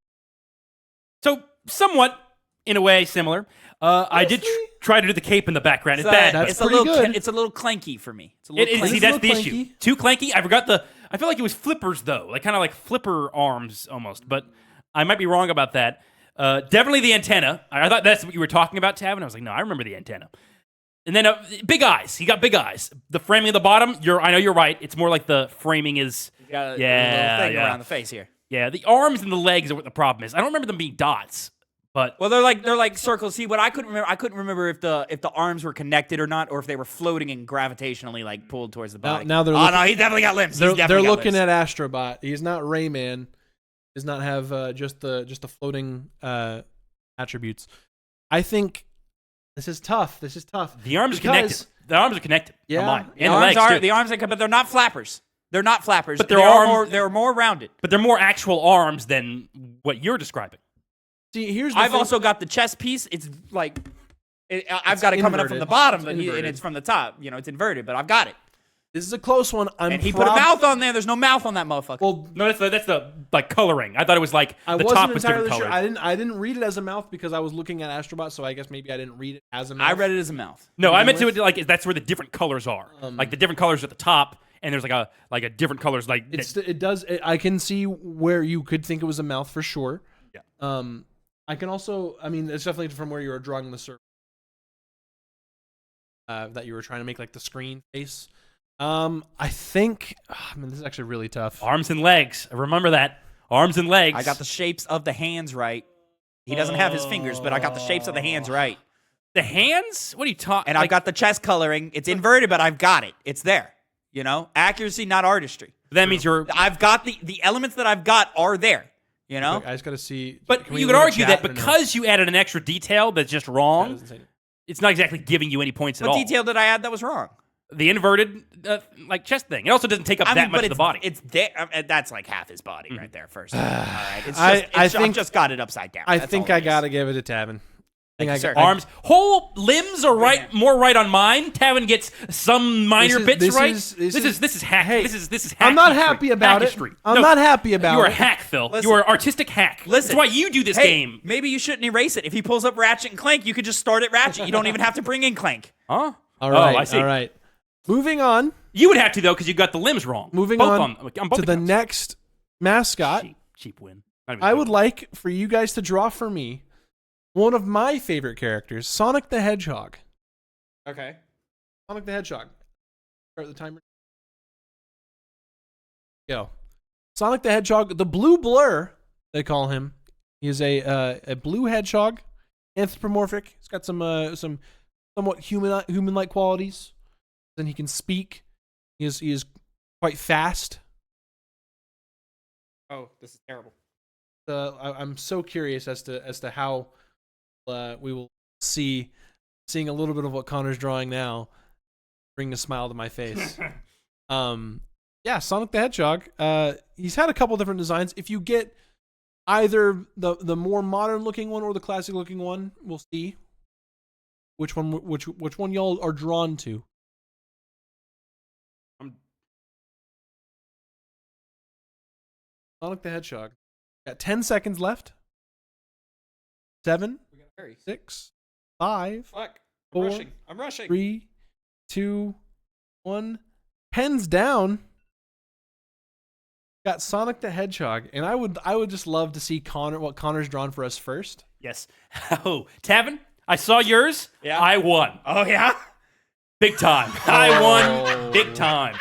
So somewhat, in a way, similar. I did try to do the cape in the background. It's bad. That's It's a pretty little. good. It's a little clanky for me. It's a little. It is. clanky. See, It's a that's the little issue. clanky. Too clanky. I forgot I feel like it was flippers though, like kind of like flipper arms almost. But I might be wrong about that. Definitely the antenna. I thought that's what you were talking about, Tavin. I was like, no, I remember the antenna. And then big eyes. He got big eyes. The framing at the bottom. I know you're right. It's more like the framing is. You got a little Yeah, thing yeah. around the face here. Yeah, the arms and the legs are what the problem is. I don't remember them being dots, but Well, they're like circles. See, what I couldn't remember if the arms were connected or not, or if they were floating and gravitationally like pulled towards the body. Now they're oh looking, no, he's definitely got limbs. they're looking at Astrobot. He's not Rayman. Does not have just the floating attributes. I think this is tough. This is tough. the arms are Because- connected. The arms are connected. Yeah. on mine. The And the arms legs are too. the arms, but they're not flappers. They're not flappers. But they're they're more rounded. But they're more actual arms than what you're describing. See, here's the I've thing. also got the chest piece. It's like I've It's got it coming up from inverted. the bottom, It's and inverted. it's from the top. You know, it's inverted, but I've got it. This is a close one. And he put a mouth on there. There's no mouth on that motherfucker. Well, No, that's the like coloring. I thought it was like I the wasn't top was different entirely sure. colors. I didn't read it as a mouth because I was looking at Astrobot, so I guess maybe I didn't read it as a mouth. I read it as a mouth. No, I meant to with? like that's where the different colors are. Like the different colors at the top, and there's like a different colors like. It does. I can see where you could think it was a mouth for sure. Yeah. I can also. I mean, it's definitely from where you were drawing the circle. That you were trying to make like the screen face. I think. This is actually really tough. Arms and legs. Remember that. Arms and legs. I got the shapes of the hands right. He doesn't have his fingers, but I got the shapes of the hands right. the hands. What are you talking? And I've got the chest coloring. It's inverted, but I've got it. It's there. You know, accuracy, not artistry. That means you're. I've got the elements that I've got are there. You know, I just got to see. But you could argue that because you added an extra detail that's just wrong, it's not exactly giving you any points at all. What detail did I add that was wrong? The inverted like chest thing. It also doesn't take up that much of the body. It's there. That's like half his body right there. First, all right. It's just, I've just got it upside down. I think I gotta give it to Tavin. Arms, whole limbs are right, more right on mine. Tavin gets some minor bits right. This is hack. Hey, this is hack. I'm not happy about it. I'm not happy about it. You are a hack, Phil. You are artistic hack. Listen, that's why you do this game. Maybe you shouldn't erase it. If he pulls up Ratchet and Clank, you could just start at Ratchet. You don't even have to bring in Clank. Huh? All right. I see. All right. Moving on. You would have to though because you got the limbs wrong. Moving on to the next mascot. Cheap win. I would like for you guys to draw for me one of my favorite characters, Sonic the Hedgehog. Okay. Sonic the Hedgehog. Start the timer. Go. Sonic the Hedgehog, the blue blur, they call him. He is a blue hedgehog, anthropomorphic. He's got some somewhat human-like qualities. Then he can speak. He is quite fast. Oh, this is terrible. I'm so curious as to how we will seeing a little bit of what Connor's drawing now bring a smile to my face. Yeah, Sonic the Hedgehog. He's had a couple different designs. If you get either the more modern looking one or the classic looking one, we'll see which one y'all are drawn to. Sonic the Hedgehog. Got 10 seconds left. 7, 6, 5, Fuck. 4, I'm rushing. 3, 2, 1. Pens down. Got Sonic the Hedgehog, and I would just love to see what Connor's drawn for us first. Yes. Oh, Tavin, I saw yours. Yeah. I won. Oh yeah. Big time. I won big time.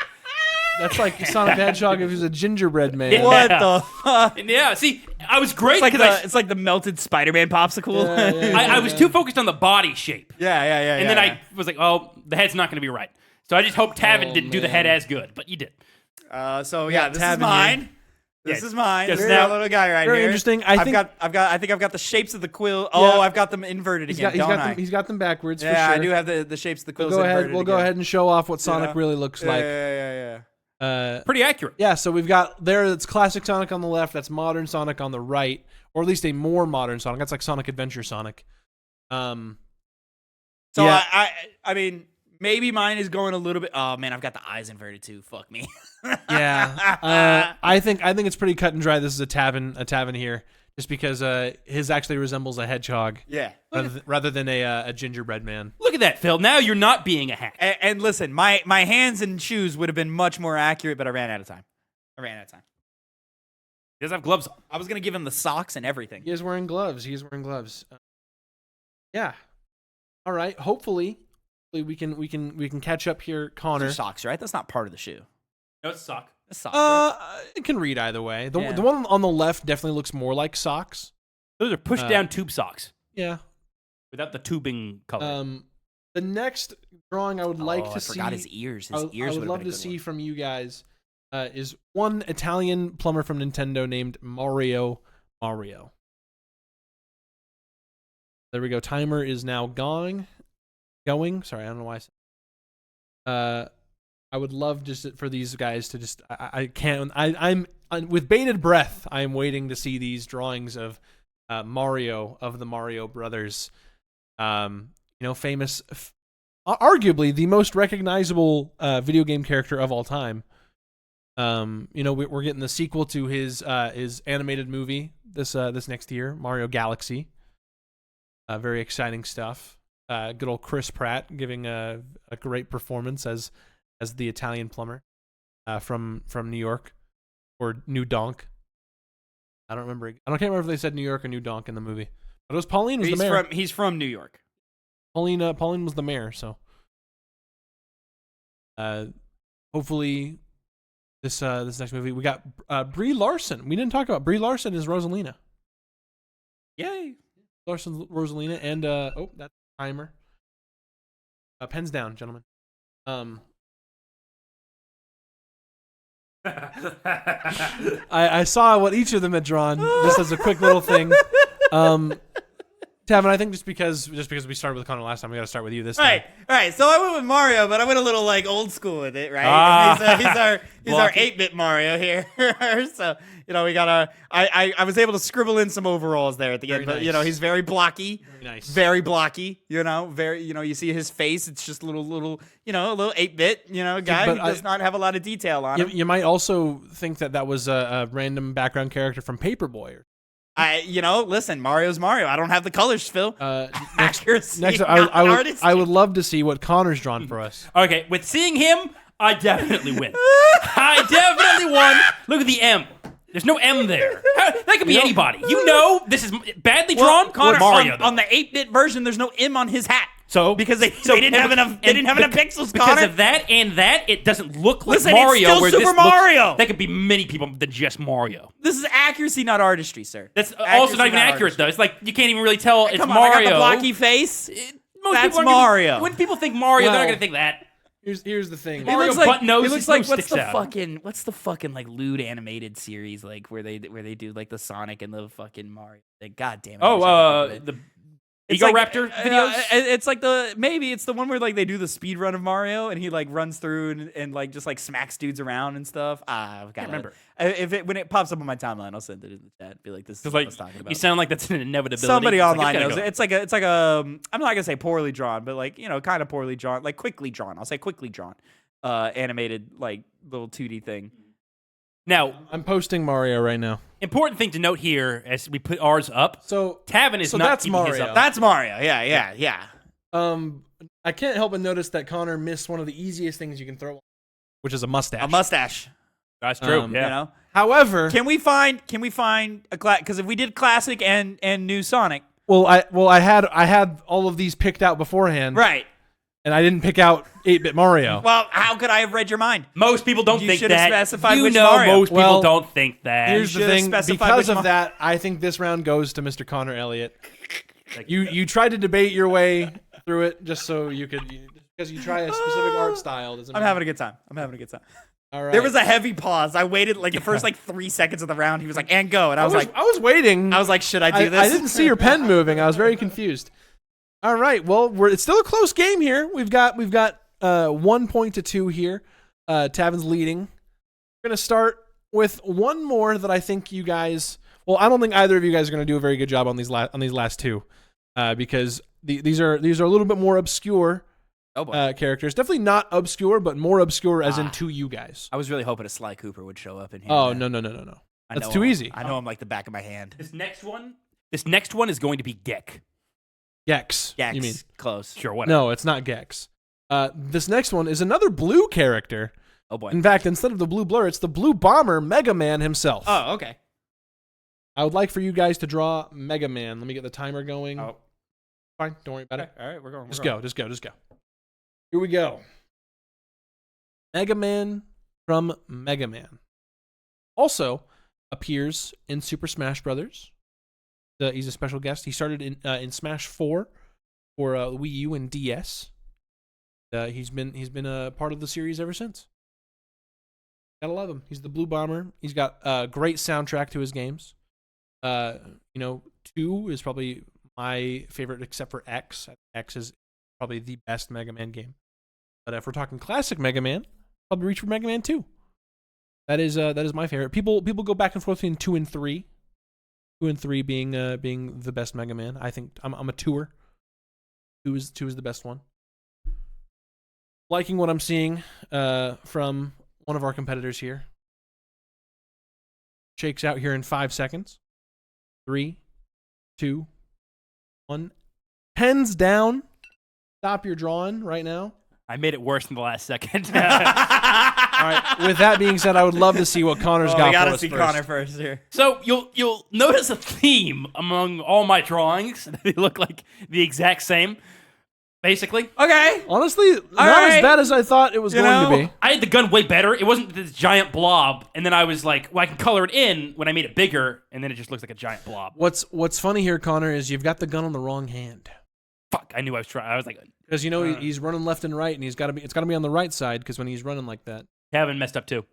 That's like Sonic the Hedgehog if he was a gingerbread man. Yeah. What the fuck? Yeah, see, I was great. It's like the melted Spider-Man popsicle. Yeah. I was too focused on the body shape. Yeah. And then I was like, oh, the head's not going to be right. So I just hoped Tavin didn't do the head as good, but you did. This is Tavin mine. here. This is mine. Yes, This now- is our little guy right Very here. interesting. I think I've got the shapes of the quill. Yeah. Oh, I've got them inverted again. He's got them backwards. Yeah, for sure. I do have the shapes of the quills. We'll inverted go ahead and show off what Sonic really looks like. Yeah. Pretty accurate. Yeah, so we've got that's classic Sonic on the left, that's modern Sonic on the right, or at least a more modern Sonic. That's like Sonic Adventure Sonic. So yeah. I mean, maybe mine is going a little bit. Oh man, I've got the eyes inverted too. Fuck me. Yeah. I think it's pretty cut and dry. This is a Tavin here, just because his actually resembles a hedgehog. Yeah. Rather than a gingerbread man. Look at that, Phil. Now you're not being a hack. And listen, my hands and shoes would have been much more accurate, but I ran out of time. He does have gloves on. I was gonna give him the socks and everything. He is wearing gloves. Yeah. All right. Hopefully we can catch up here, Connor. Those are socks, right? That's not part of the shoe. No, it's a sock. That's socks. Right? It can read either way. The Yeah. one on the left definitely looks more like socks. Those are pushed down tube socks Yeah. without the tubing color. The next drawing I would like to I see. forgot his ears. I His ears would would have love been a to good see one. from you guys is one Italian plumber from Nintendo named Mario. There we go. Timer is now going. Sorry, I don't know why. I would love just for these guys to just. I can't. I'm with bated breath. I am waiting to see these drawings of Mario of the Mario Brothers. Famous arguably the most recognizable video game character of all time. We're getting the sequel to his animated movie this next year, Mario Galaxy. Very exciting stuff. Good old Chris Pratt giving a great performance as the Italian plumber from New York or New Donk. I can't remember if they said New York or New Donk in the movie. But it was Pauline was the mayor. He's from New York. Pauline was the mayor, so hopefully this next movie we got Brie Larson. We didn't talk about Brie Larson as Rosalina. Yay. Larson's Rosalina and that's timer. Pens down, gentlemen. I saw what each of them had drawn just as a quick little thing. Tavin, I think just because we started with Connor last time, we got to start with you this time. Right. So I went with Mario, but I went a little like old school with it, right? He's our 8-bit Mario here. So we got I was able to scribble in some overalls there at the end, but nice. He's very blocky. Very nice. Very blocky. Very you see his face. It's just a little 8-bit guy who does not have a lot of detail on him. You might also think that was a random background character from Paperboy. Listen, Mario's Mario. I don't have the colors, Phil. Next, I would love to see what Connor's drawn for us. Okay, with seeing him, I definitely win. I definitely won. Look at the M. There's no M there. That could be anybody. This is badly drawn. Connor, Mario, on the 8-bit version, there's no M on his hat. So because they didn't have enough pixels, because Connor. of that and that, it doesn't look like Listen, Mario. It's still Super Mario. That could be many people than just Mario. This is accuracy, not artistry, sir. That's also not even accurate, though. It's like you can't even really tell it's Mario. I got the blocky face. That's Mario. When people think Mario, they're not gonna think that. Here's the thing. Mario butt nose. It looks like what's the fucking like lewd animated series like where they do like the Sonic and the fucking Mario. Like, God damn it. The Ego Raptor videos? It's like it's the one where like they do the speed run of Mario and he like runs through and like just like smacks dudes around and stuff. I've got to remember. When it pops up on my timeline, I'll send it in the chat. Be like, this is what I was talking about. You sound like that's an inevitability. Somebody online knows it. It's like a I'm not gonna say poorly drawn, but like kind of poorly drawn, like quickly drawn. I'll say quickly drawn, animated like little 2D thing. Now, I'm posting Mario right now. Important thing to note here as we put ours up. So Tavin is not that's keeping his Mario. up. That's Mario. Yeah. I can't help but notice that Connor missed one of the easiest things you can throw, which is a mustache. A mustache. That's true. Yeah. However, can we find a because if we did classic and new Sonic. I had all of these picked out beforehand. Right. And I didn't pick out 8-bit Mario. Well, how could I have read your mind? Most people don't think that. You should have specified which Mario. Mario. Most people don't think that. Here's the thing. Because of that, I think this round goes to Mr. Connor Elliott. You tried to debate your way through it just so you could, because you try a specific art style. I'm having a good time. All right. There was a heavy pause. I waited like the first 3 seconds of the round. He was like, "And go," and I was waiting. I was like, "Should I do this?" I didn't see your pen moving. I was very confused. All right. Well, it's still a close game here. We've got 1 point to 2 here. Tavin's leading. We're gonna start with one more that I think you guys. Well, I don't think either of you guys are gonna do a very good job on these last two, because these are a little bit more obscure. Characters. Definitely not obscure, but more obscure as in to you guys. I was really hoping a Sly Cooper would show up in here. Oh no! That's too easy. I know him like the back of my hand. This next one is going to be Gex. Gex. You mean close? Sure. Whatever. No, it's not Gex. This next one is another blue character. Oh boy! In fact, instead of the blue blur, it's the blue bomber, Mega Man himself. Oh, okay. I would like for you guys to draw Mega Man. Let me get the timer going. Oh, fine. Don't worry about it. All right, we're going. Just go. Here we go. Mega Man from Mega Man. Also appears in Super Smash Brothers. He's a special guest. He started in Smash 4 for Wii U and DS. He's been a part of the series ever since. Gotta love him. He's the Blue Bomber. He's got a great soundtrack to his games. 2 is probably my favorite, except for X. X is probably the best Mega Man game. But if we're talking classic Mega Man, probably reach for Mega Man 2. That is my favorite. People go back and forth between 2 and 3. 2 and 3 being the best Mega Man. I think I'm a 2er. 2 is the best one. liking what I'm seeing from one of our competitors here. Shakes out here in 5 seconds. 3, 2, 1. Pens down. Stop your drawing right now. I made it worse in the last second. All right. With that being said, I would love to see what Connor's got we gotta for us see first. Connor first here. So you'll notice a theme among all my drawings. They look like the exact same, basically. Okay. Honestly, not right. as bad as I thought it was going to be. I had the gun way better. It wasn't this giant blob, and then I was like, well, I can color it in when I made it bigger, and then it just looks like a giant blob. What's funny here, Connor, is you've got the gun on the wrong hand. Fuck! I knew I was trying. I was like, Because he's running left and right, and it's got to be on the right side. Because when he's running like that, Kevin messed up too.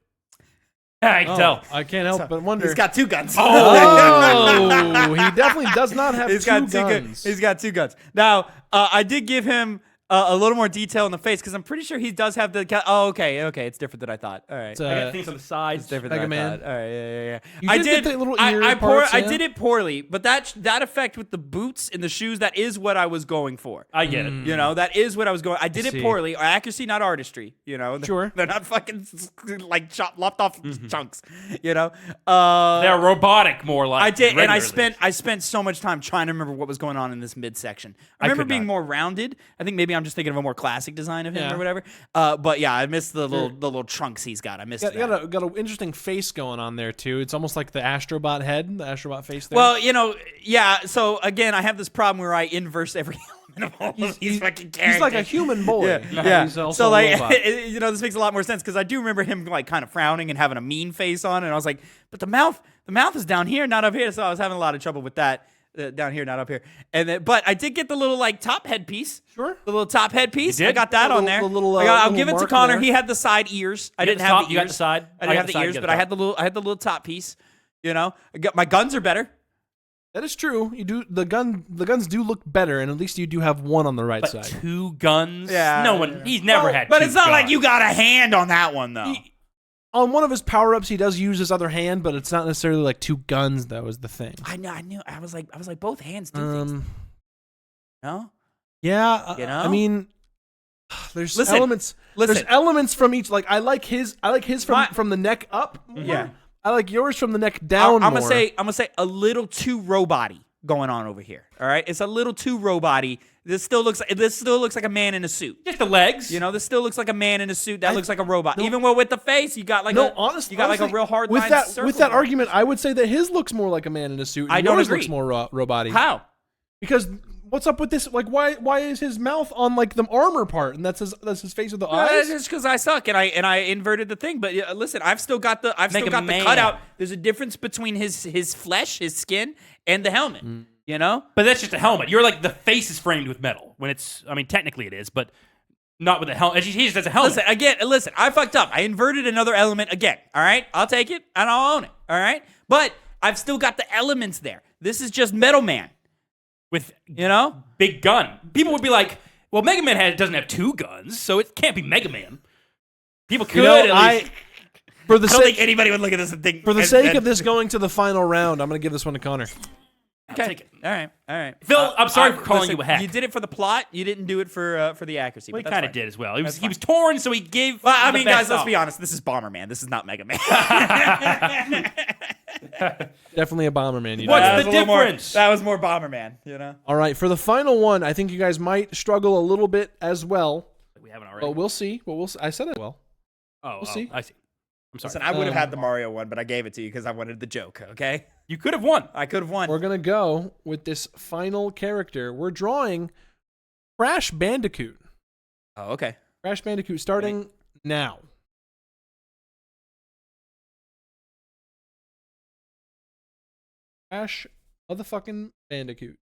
I can tell. I can't help but wonder. He's got 2 guns. Oh, he definitely does not have He's two got guns. He's got 2 guns. Now, I did give him a little more detail in the face because I'm pretty sure he does have the. Oh, okay, it's different than I thought. All right, It's, I got things on the sides. it's different Mega than I Man. thought. All right, yeah. You I did did. get the little I, ear I, parts, I yeah? did it poorly, but that effect with the boots and the shoes, that is what I was going for. I get it. You know, that is what I was going. I did it see. poorly. Accuracy, not artistry. You know, Sure. They're not fucking like lopped off chunks. You know, They're robotic, more like. I did, and regular I spent so much time trying to remember what was going on in this midsection. I remember could being not. more rounded. I think maybe I'm just thinking of a more classic design of him Yeah. or whatever. But yeah, I missed the little trunks he's got. I missed that. Got an interesting face going on there too. It's almost like the Astrobot head, the Astrobot face there. Well, you know, yeah. So again, I have this problem where I inverse every element of all of these fucking characters. he's like a human boy. Yeah. He's also So a like, robot. you know, this makes a lot more sense because I do remember him like kind of frowning and having a mean face on, and I was like, but the mouth is down here, not up here. So I was having a lot of trouble with that. Down here, not up here. And then, but I did get the little like top headpiece. Sure. The little top headpiece. You did? I got that The on little- there. the little, I'll little give it to mark Connor. there. He had the side ears. I You got didn't the have top, the ears. you got the side. I didn't I have got the the side, ears, you got but the I had the little top piece. You know, my guns are better. That is true. You do the guns do look better, and at least you do have one on the right But side. 2 guns? Yeah. No one. He's never had. But 2 it's not like guns. you got a hand on that one though. On one of his power ups, he does use his other hand, but it's not necessarily like 2 guns. That was the thing. I knew. I was like, both hands do things. No. Yeah, You know? I mean, there's Listen, elements. There's elements from each. Like I like his from the neck up. More. Yeah. I like yours from the neck down. I'm more. gonna say a little too robot-y going on over here. All right, it's a little too robot-y. This still looks like a man in a suit. Just the legs. You know, this still looks like a man in a suit. That looks like a robot. no. Even with the face, you got like honestly, you got like a real hard with line that circle with that there. argument. I would say that his looks more like a man in a suit. And I don't yours agree. looks more robot-y. How? Because what's up with this? Like, why is his mouth on like the armor part, and that's his face with the eyes? It's because I suck and I inverted the thing. But listen, I've still got the Man. cutout. There's a difference between his flesh, his skin, and the helmet. You know. But that's just a helmet. You're like the face is framed with metal. When it's, I mean, technically it is, but not with a helmet. He just has a helmet. Listen, I fucked up. I inverted another element again. All right, I'll take it and I'll own it. All right, but I've still got the elements there. This is just Metal Man. With Big gun. People would be like, well, Mega Man doesn't have 2 guns, so it can't be Mega Man. People could at least. For the I don't sake think anybody would look at this and think. for the sake of this going to the final round, I'm gonna give this one to Connor. Okay. Take it. All right. Phil, I'm sorry for calling you a hack. You did it for the plot. You didn't do it for the accuracy. Well, But he that's kind of fine. did as well. He was That's fine. torn, so he gave. Well, I the mean, best guys, let's off. be honest. This is Bomberman. This is not Mega Man. Definitely a Bomberman. You What's did. the was a little more- difference? that was more Bomberman. You know. All right, for the final one, I think you guys might struggle a little bit as well. We haven't already. But we'll see. I said it well. we'll see. I see. I'm sorry. Listen, I would have had the Mario one, but I gave it to you because I wanted the joke. Okay. You could have won. I could have won. We're gonna go with this final character. We're drawing Crash Bandicoot. Oh, okay. Crash Bandicoot starting now. Crash motherfucking Bandicoot.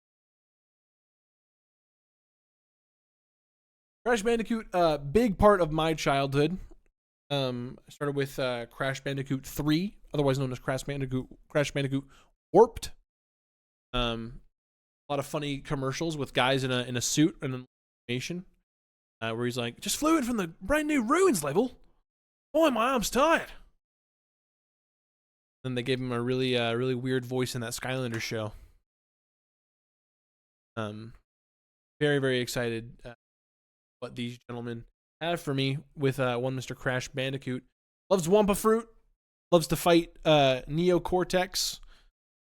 Crash Bandicoot, big part of my childhood. I started with Crash Bandicoot 3, otherwise known as Crash Bandicoot Warped. A lot of funny commercials with guys in a suit and an animation, where he's like, "Just flew in from the brand new ruins level. Boy, my arm's tired." Then they gave him a really weird voice in that Skylander show. Very, very excited what these gentlemen have for me with one Mr. Crash Bandicoot. Loves Wumpa Fruit. Loves to fight Neocortex.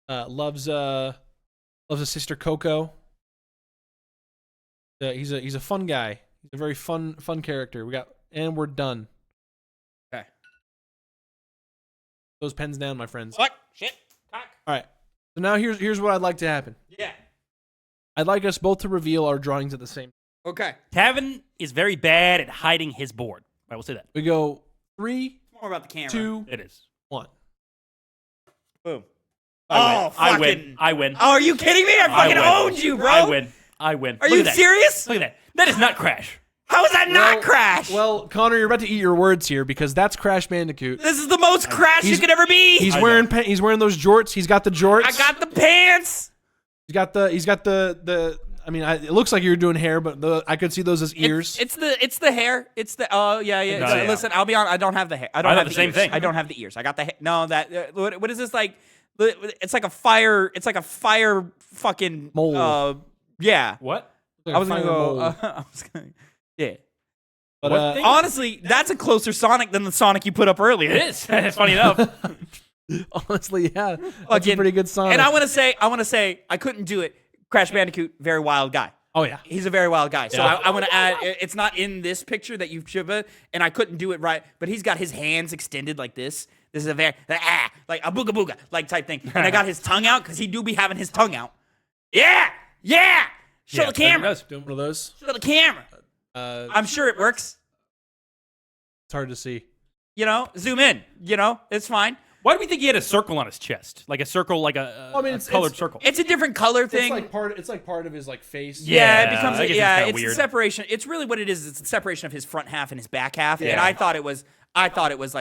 Loves his sister Coco. He's a fun guy. He's a very fun character. And we're done. Okay. Those pens down, my friends. What? Shit. Cock. All right. So now here's what I'd like to happen. Yeah. I'd like us both to reveal our drawings at the same time. Okay. Tavin is very bad at hiding his board. I will say that. We go 3, It's more about the camera. 2, It is. 1. Boom. I win. I win. Oh, are you kidding me? I fucking owned you, bro. I win. Are Look you at that. serious? Look at that. That is not Crash. How is that not Crash? Well, Connor, you're about to eat your words here because that's Crash Bandicoot. This is the most Crash you could ever be. He's wearing those jorts. He's got the jorts. I got the pants. He's got the. I mean, it looks like you're doing hair, but I could see those as ears. It's the hair. It's the yeah. No, yeah. Listen, I'll be honest. I don't have the hair. I don't have the same ears. thing. I don't have the ears. I got the hair. No, that what is this like? It's like a fire. It's like a fire fucking Mole. Yeah. What? I was gonna go. I was gonna. Yeah. But Honestly, that's a closer Sonic than the Sonic you put up earlier. It is. It's funny enough. honestly, yeah, that's a pretty good song. And I want to say, I couldn't do it. Crash Bandicoot, very wild guy. Oh yeah, He's a very wild guy. So Yeah. I want to add, it's not in this picture that you've shipped, and I couldn't do it right, but he's got his hands extended like this. This is a very, like a booga booga, like type thing. And I got his tongue out, because he do be having his tongue out. Yeah! Show Yeah, the camera. doing one of those. Show the camera. I'm sure it works. It's hard to see. Zoom in. It's fine. Why do we think he had a circle on his chest? Like a circle, like a colored circle. It's a different color thing. It's like part of his like face. Yeah, it Yeah, becomes I guess it's kinda it's the weird. separation. It's really what it is. It's the separation of his front half and his back half. And Yeah. I thought it was like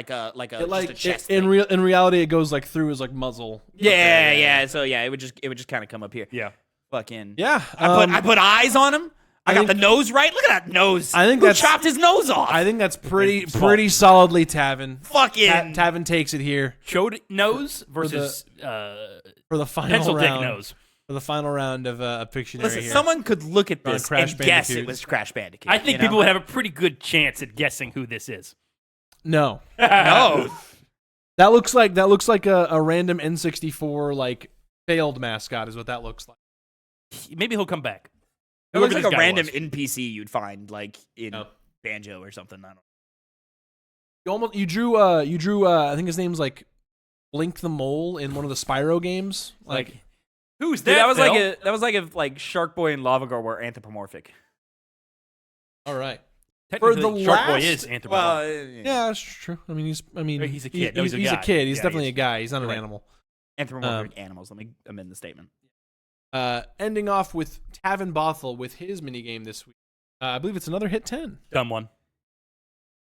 a just a chest thing. In reality, it goes like through his like muzzle. Yeah. So yeah, it would just kind of come up here. Yeah. Fucking. Yeah. I put eyes on him. I got think- the nose right. Look at that nose. I think Who that's- chopped his nose off. I think that's pretty Small. solidly Tavin. Fucking. Tavin takes it here Chode nose versus for the final pencil dick round. nose. For the final round of Pictionary Listen, here. someone could look at On this Crash and guess Bandicoot. it was Crash Bandicoot. I think people would have a pretty good chance at guessing who this is. No. No. That looks like a random N64 like failed mascot is what that looks like. Maybe he'll come back. It looks like Whoever a this guy random was. NPC you'd find like in Yep. Banjo or something. I don't know. You drew I think his name's like Blink the Mole in one of the Spyro games. Like Who's Dude, that? that was like if like Shark Boy and Lava Girl were anthropomorphic. all right. Technically, for the Shark Boy last- is anthropomorphic. Well, Yeah, that's true. I mean, He's a kid. No, he's a he's guy. a kid. He's Yeah, definitely he a is. guy. He's not an Right. animal. anthropomorphic animals. Let me amend the statement. Ending off with Tavin Bothel with his minigame this week. I believe it's another hit 10. Dumb one.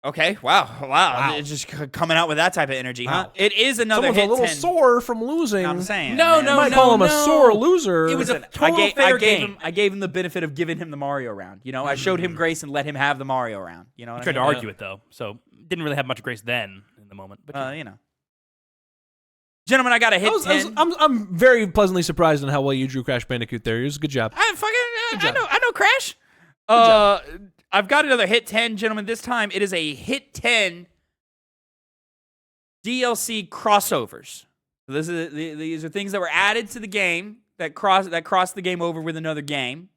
Okay. Wow. It's just coming out with that type of energy, huh? Wow. It is another Someone's hit a little 10. sore from losing. I'm saying. No, man. You might call him a sore loser. It was a Listen, total fair I gave game. him. I gave him the benefit of giving him the Mario round. I showed him grace and let him have the Mario round. You know what I tried to I mean? argue it though, so didn't really have much grace then in the moment. But Gentlemen, I got a hit 10. I'm very pleasantly surprised on how well you drew Crash Bandicoot there. It was a good job. I know Crash. I've got another hit 10, gentlemen. This time it is a hit 10 DLC crossovers. So these are things that were added to the game that cross the game over with another game.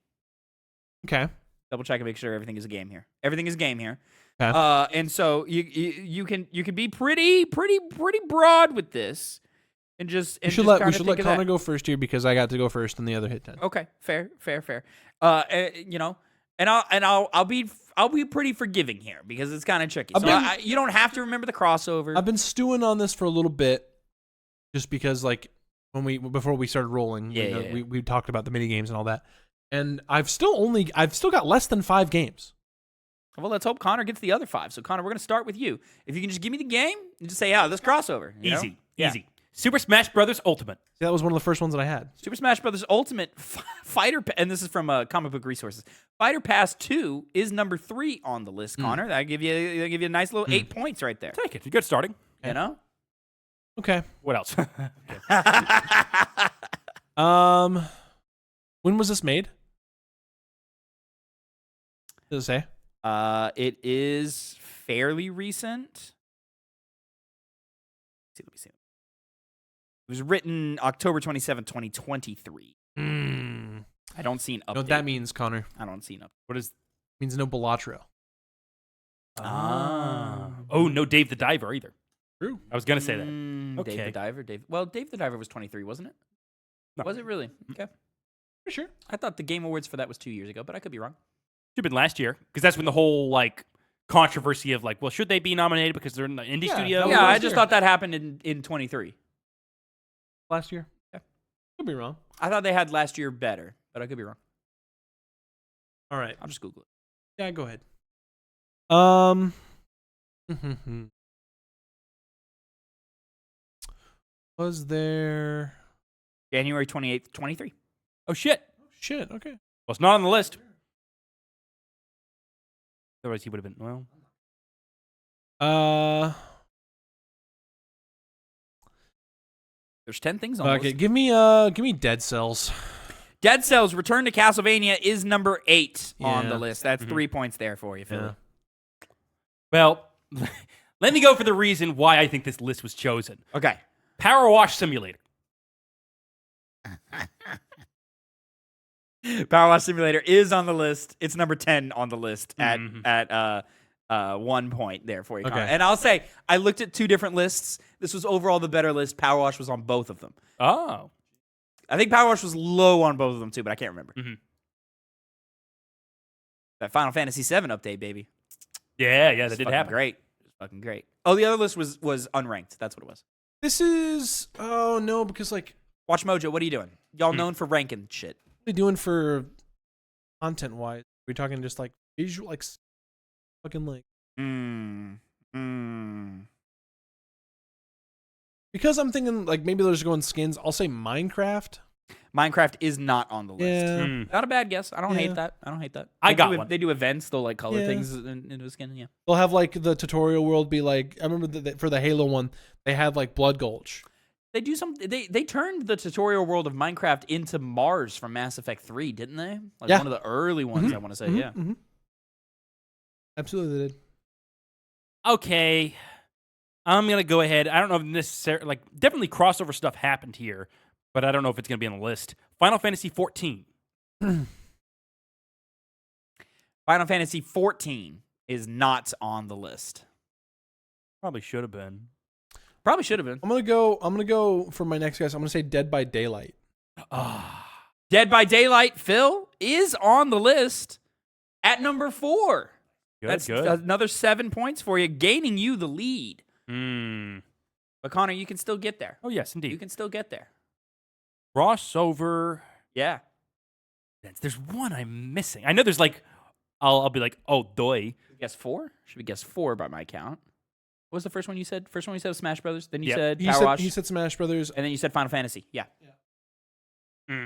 Okay. Double check and make sure everything is a game here. Everything is a game here. Okay. And so you can be pretty broad with this, and just We should let Connor go first here because I got to go first in the other hit 10. Okay, fair. And I'll be pretty forgiving here because it's kind of tricky. So you don't have to remember the crossover. I've been stewing on this for a little bit, just because like before we started rolling, we talked about the mini games and all that, and I've still got less than 5 games. Well, let's hope Connor gets the other 5. So Connor, we're gonna start with you. If you can just give me the game and just say, this crossover. you know? Easy. Super Smash Brothers Ultimate. See, that was one of the first ones that I had. Super Smash Bros. Ultimate Fighter, and this is from Comic Book Resources. Fighter Pass 2 is number 3 on the list, Connor. That'll give you a nice little 8 points right there. Take it. Good starting. You know? Okay. What else? When was this made? Does it say? It is fairly recent. Let me see. It was written October 27, 2023. I don't see an update. You know what that means, Connor? I don't see an update. What is? It means no Balatro. Oh, no Dave the Diver either. True. I was gonna say that. Dave the Diver. Well, Dave the Diver was 23, wasn't it? No. Was it really? Okay. For sure. I thought the Game Awards for that was 2 years ago, but I could be wrong. Should have been last year because that's when the whole like controversy of like, well, should they be nominated because they're in the indie studio? Yeah, I last just year. thought that happened in 23. Last year. Yeah. Could be wrong. I thought they had last year better, but I could be wrong. All right. I'll just Google it. Yeah, go ahead. Was there? January 28th, 23. Oh shit. Shit. Okay. Well, it's not on the list. Otherwise, he would have been. Well, There's 10 things on the okay. list. Give me Dead Cells. Dead Cells Return to Castlevania is number 8 on Yeah. the list. That's 3 points there for you, Philly. Yeah. well, let me go for the reason why I think this list was chosen. Okay. Power Wash Simulator. Power Wash Simulator is on the list. It's number 10 on the list at 1 point there for you, Connor. Okay. And I'll say, I looked at 2 different lists. This was overall the better list. Power Wash was on both of them. Oh. I think Power Wash was low on both of them too, but I can't remember. That Final Fantasy VII update, baby. Yeah, that It's did fucking happen. Great. It was fucking great. Oh, the other list was unranked. That's what it was. This is. Oh no, because like, Watch Mojo, what are you doing? Y'all known for ranking shit. what are we doing for content wise? Are we talking just like visual, like fucking like? Because I'm thinking like maybe they're just going skins. I'll say Minecraft. Minecraft is not on the list. Yeah. Not a bad guess. I don't Yeah. hate that. I don't hate that. I They got do, one. They do events. They'll like color Yeah. things into a skin. Yeah. They'll have like the tutorial world be like. I remember that for the Halo one, they had like Blood Gulch. They do some. They turned the tutorial world of Minecraft into Mars from Mass Effect 3, didn't they? Like Yeah. one of the early ones. I want to say. Yeah. Absolutely, they did. Okay. I'm going to go ahead. I don't know if necessarily, like, definitely crossover stuff happened here, but I don't know if it's going to be on the list. Final Fantasy 14. Final Fantasy 14 is not on the list. Probably should have been. Probably should have been. I'm gonna go for my next guess. I'm gonna say Dead by Daylight. Dead by Daylight, Phil, is on the list at number 4. Good, That's good. another 7 points for you, gaining you the lead. But Connor, you can still get there. Oh, yes, You indeed. can still get there. Crossover. Yeah. There's one I'm missing. I know there's like, I'll be like, oh, doy. Guess 4? Should we guess 4 by my count? What was the first one you said? First one you said was Smash Brothers. Then you Yep. said He Power said Wash. he said Smash Brothers. And then you said Final Fantasy. Yeah. So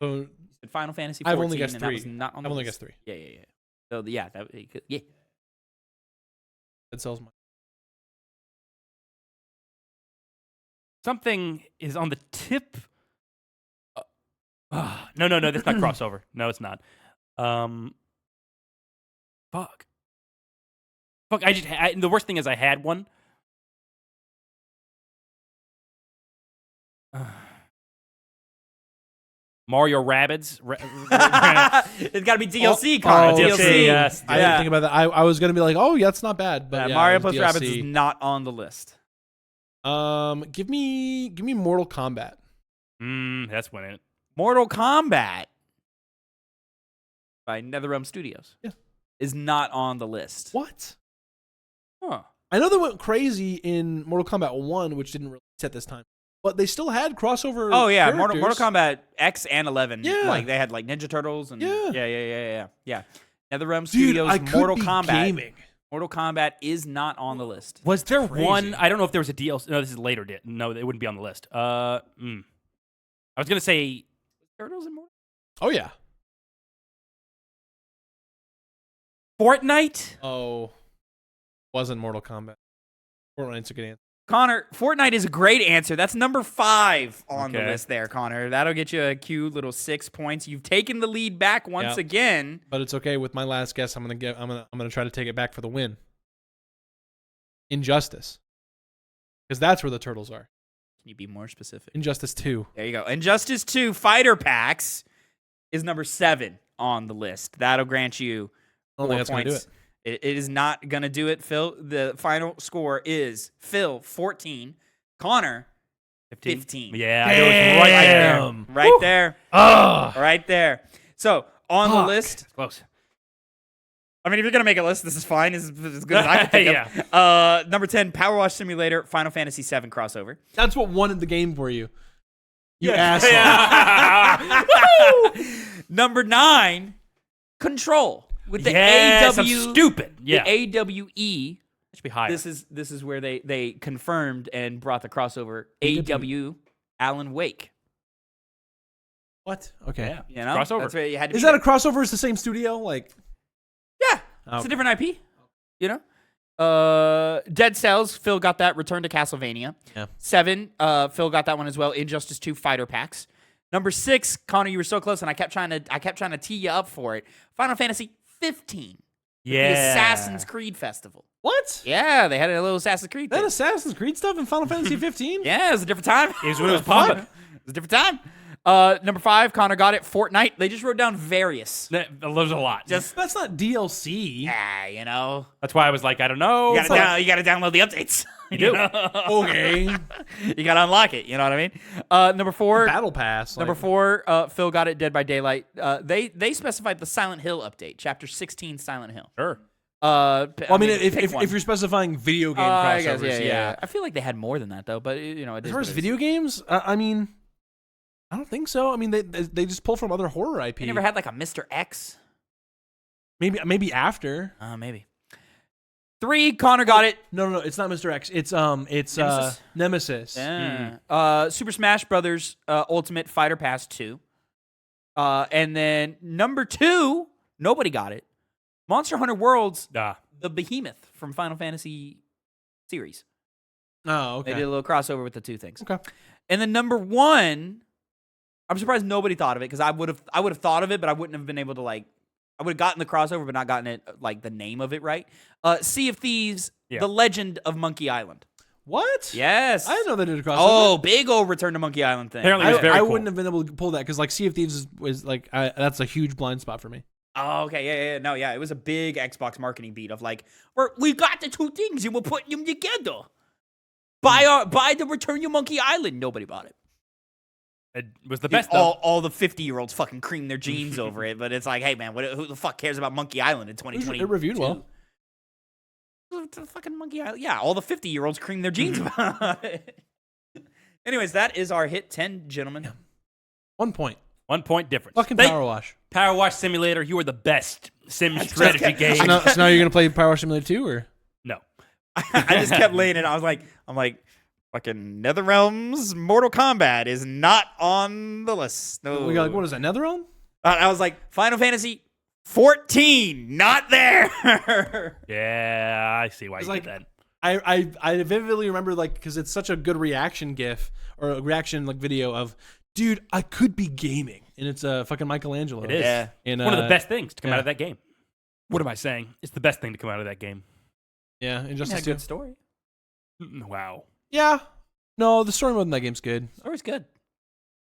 You said Final Fantasy 14. I've only guessed and that 3. was not on the I've only list. guessed 3. Yeah. So, yeah. Yeah. Dead Cells. Something is on the tip. No, that's not crossover. No, it's not. Fuck. The worst thing is I had one. Mario Rabbids. It's got to be DLC, Connor. Oh, DLC. yes. I didn't think about that. I was gonna be like, oh yeah, it's not bad. But yeah, Mario it was plus Rabbids DLC. is not on the list. Give me Mortal Kombat. That's winning it. Mortal Kombat by NetherRealm Studios is not on the list. What? Huh. I know they went crazy in Mortal Kombat 1, which didn't release at this time, but they still had crossover. Oh yeah, characters. Mortal Kombat X and 11. Yeah. Like they had like Ninja Turtles and yeah. NetherRealm Dude, Studios I could Mortal be Kombat. gaming. Mortal Kombat is not on the list. Was there Crazy. one? I don't know if there was a DLC. No, this is later. No, it wouldn't be on the list. I was gonna say Turtles and Mortal. Oh yeah. Fortnite. Oh, wasn't Mortal Kombat. Fortnite's a good answer. Connor, Fortnite is a great answer. That's number 5 on the Okay. list there, Connor. That'll get you a cute little 6 points. You've taken the lead back once again. But it's okay with my last guess. I'm gonna try to take it back for the win. Injustice, because that's where the turtles are. Can you be more specific? Injustice 2. There you go. Injustice 2 Fighter Packs is number 7 on the list. That'll grant you I don't 4 think that's gonna do points. It is not going to do it, Phil. The final score is Phil 14, Connor 15. Yeah, I know it's right there. Damn. Right there. Ugh. Right there. So on the Fuck. list, Close. I mean, if you're going to make a list, this is fine. This is as good as I can think Yeah. of. Number 10, Power Wash Simulator, Final Fantasy VII crossover. That's what won the game for you. You asshole. Yeah. Number 9, Control. With the Yes, AW, I'm stupid. Yeah. the AWE. That should be higher. This is where they confirmed and brought the crossover. AW. AW Alan Wake. What? Okay. Yeah. You know, Crossover. That's where you had to Is be that a crossover? Is the same studio? Like, yeah? Oh. It's a different IP. You know. Dead Cells. Phil got that. Return to Castlevania. Yeah. 7. Phil got that one as well. Injustice 2 Fighter Packs. Number 6, Connor, you were so close, and I kept trying to tee you up for it. Final Fantasy 15. yeah. The Assassin's Creed Festival. what? Yeah, they had a little Assassin's Creed That thing. Assassin's Creed stuff in Final Fantasy 15? Yeah, it was a different time. It was when it was popping. It was a different time. Number 5, Connor got it. Fortnite. They just wrote down various. There's a lot. Just That's not DLC. you know. That's why I was like, I don't know. You gotta download the updates. You do. Okay. You gotta unlock it. You know what I mean? Number 4. Battle Pass. Number like- 4, Phil got it. Dead by Daylight. They specified the Silent Hill update, Chapter 16, Silent Hill. Sure. Well, I mean, pick if one. you're specifying video game I crossovers, guess, yeah. I feel like they had more than that though, but you know, it is As far what as it is. video games, I mean, I don't think so. I mean, they just pull from other horror IP. They never had like a Mr. X. Maybe after. Maybe. 3, Connor got it. No, it's not Mr. X. It's Nemesis? Nemesis. Yeah. Super Smash Brothers Ultimate Fighter Pass 2. And then number 2, nobody got it. Monster Hunter Worlds, the Behemoth from Final Fantasy series. Oh, okay. They did a little crossover with the two things. Okay. And then number 1, I'm surprised nobody thought of it because I would have thought of it, but I wouldn't have been able to like. I would have gotten the crossover, but not gotten it like the name of it right. Sea of Thieves, The Legend of Monkey Island. What? Yes. I didn't know they did a crossover. Oh, big old Return to Monkey Island thing. Apparently, it was very I cool. wouldn't have been able to pull that because like Sea of Thieves is like that's a huge blind spot for me. Oh, okay, yeah. No, yeah, it was a big Xbox marketing beat of like, we got the two things and we're putting them together. Buy the Return to Monkey Island. Nobody bought it. It was the best. Though. All the 50-year-olds fucking cream their jeans over it, but it's like, hey man, who the fuck cares about Monkey Island in 2020? It reviewed well. The fucking Monkey Island. Yeah, all the 50-year-olds cream their jeans about it. Anyways, that is our hit 10, gentlemen. 1 point. 1 point difference. Fucking Thank- Power Wash. Power Wash Simulator. You are the best sim strategy game. So now you're gonna play Power Wash Simulator 2 or? No. I just kept laying it. I'm like, fucking NetherRealm's Mortal Kombat is not on the list. No. We got like, what is that? NetherRealm? I was like, Final Fantasy 14, not there. Yeah, I see why It's you like- did that. I vividly remember like because it's such a good reaction gif or a reaction like video of, dude, I could be gaming, and it's fucking Michelangelo. It is. Yeah. And, One of the best things to come yeah. out of that game. What am I saying? It's the best thing to come out of that game. Yeah, It's Injustice a 2. good story. Wow. Yeah. No, the story mode in that game's good. Story's good.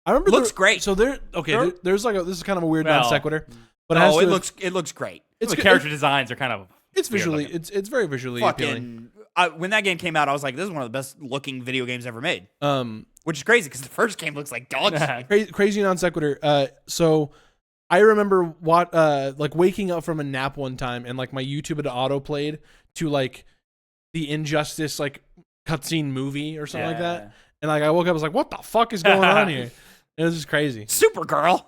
I remember Looks great. So Sure. there's like this is kind of a weird Well, non sequitur, but it has Oh, to, it looks great. it's the good- character designs are kind of It's weird visually looking. it's very visually appealing. When that game came out, I was like, this is one of the best looking video games ever made. Which is crazy because the first game looks like dog shit. Crazy non sequitur. So I remember what like waking up from a nap one time and like my YouTube had auto played to like the Injustice like cutscene movie or something like that, and like I woke up, I was like, what the fuck is going on here? It was just crazy. Supergirl.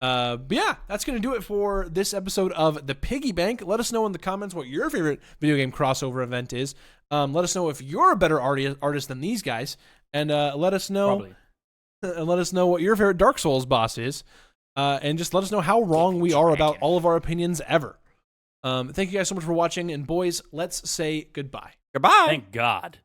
But yeah, that's going to do it for this episode of the Piggy Bank. Let us know in the comments what your favorite video game crossover event is. Let us know if you're a better artist than these guys, and let us know what your favorite Dark Souls boss is, and just let us know how wrong we are about all of our opinions ever. Thank you guys so much for watching, and boys, let's say goodbye. Goodbye. Thank God.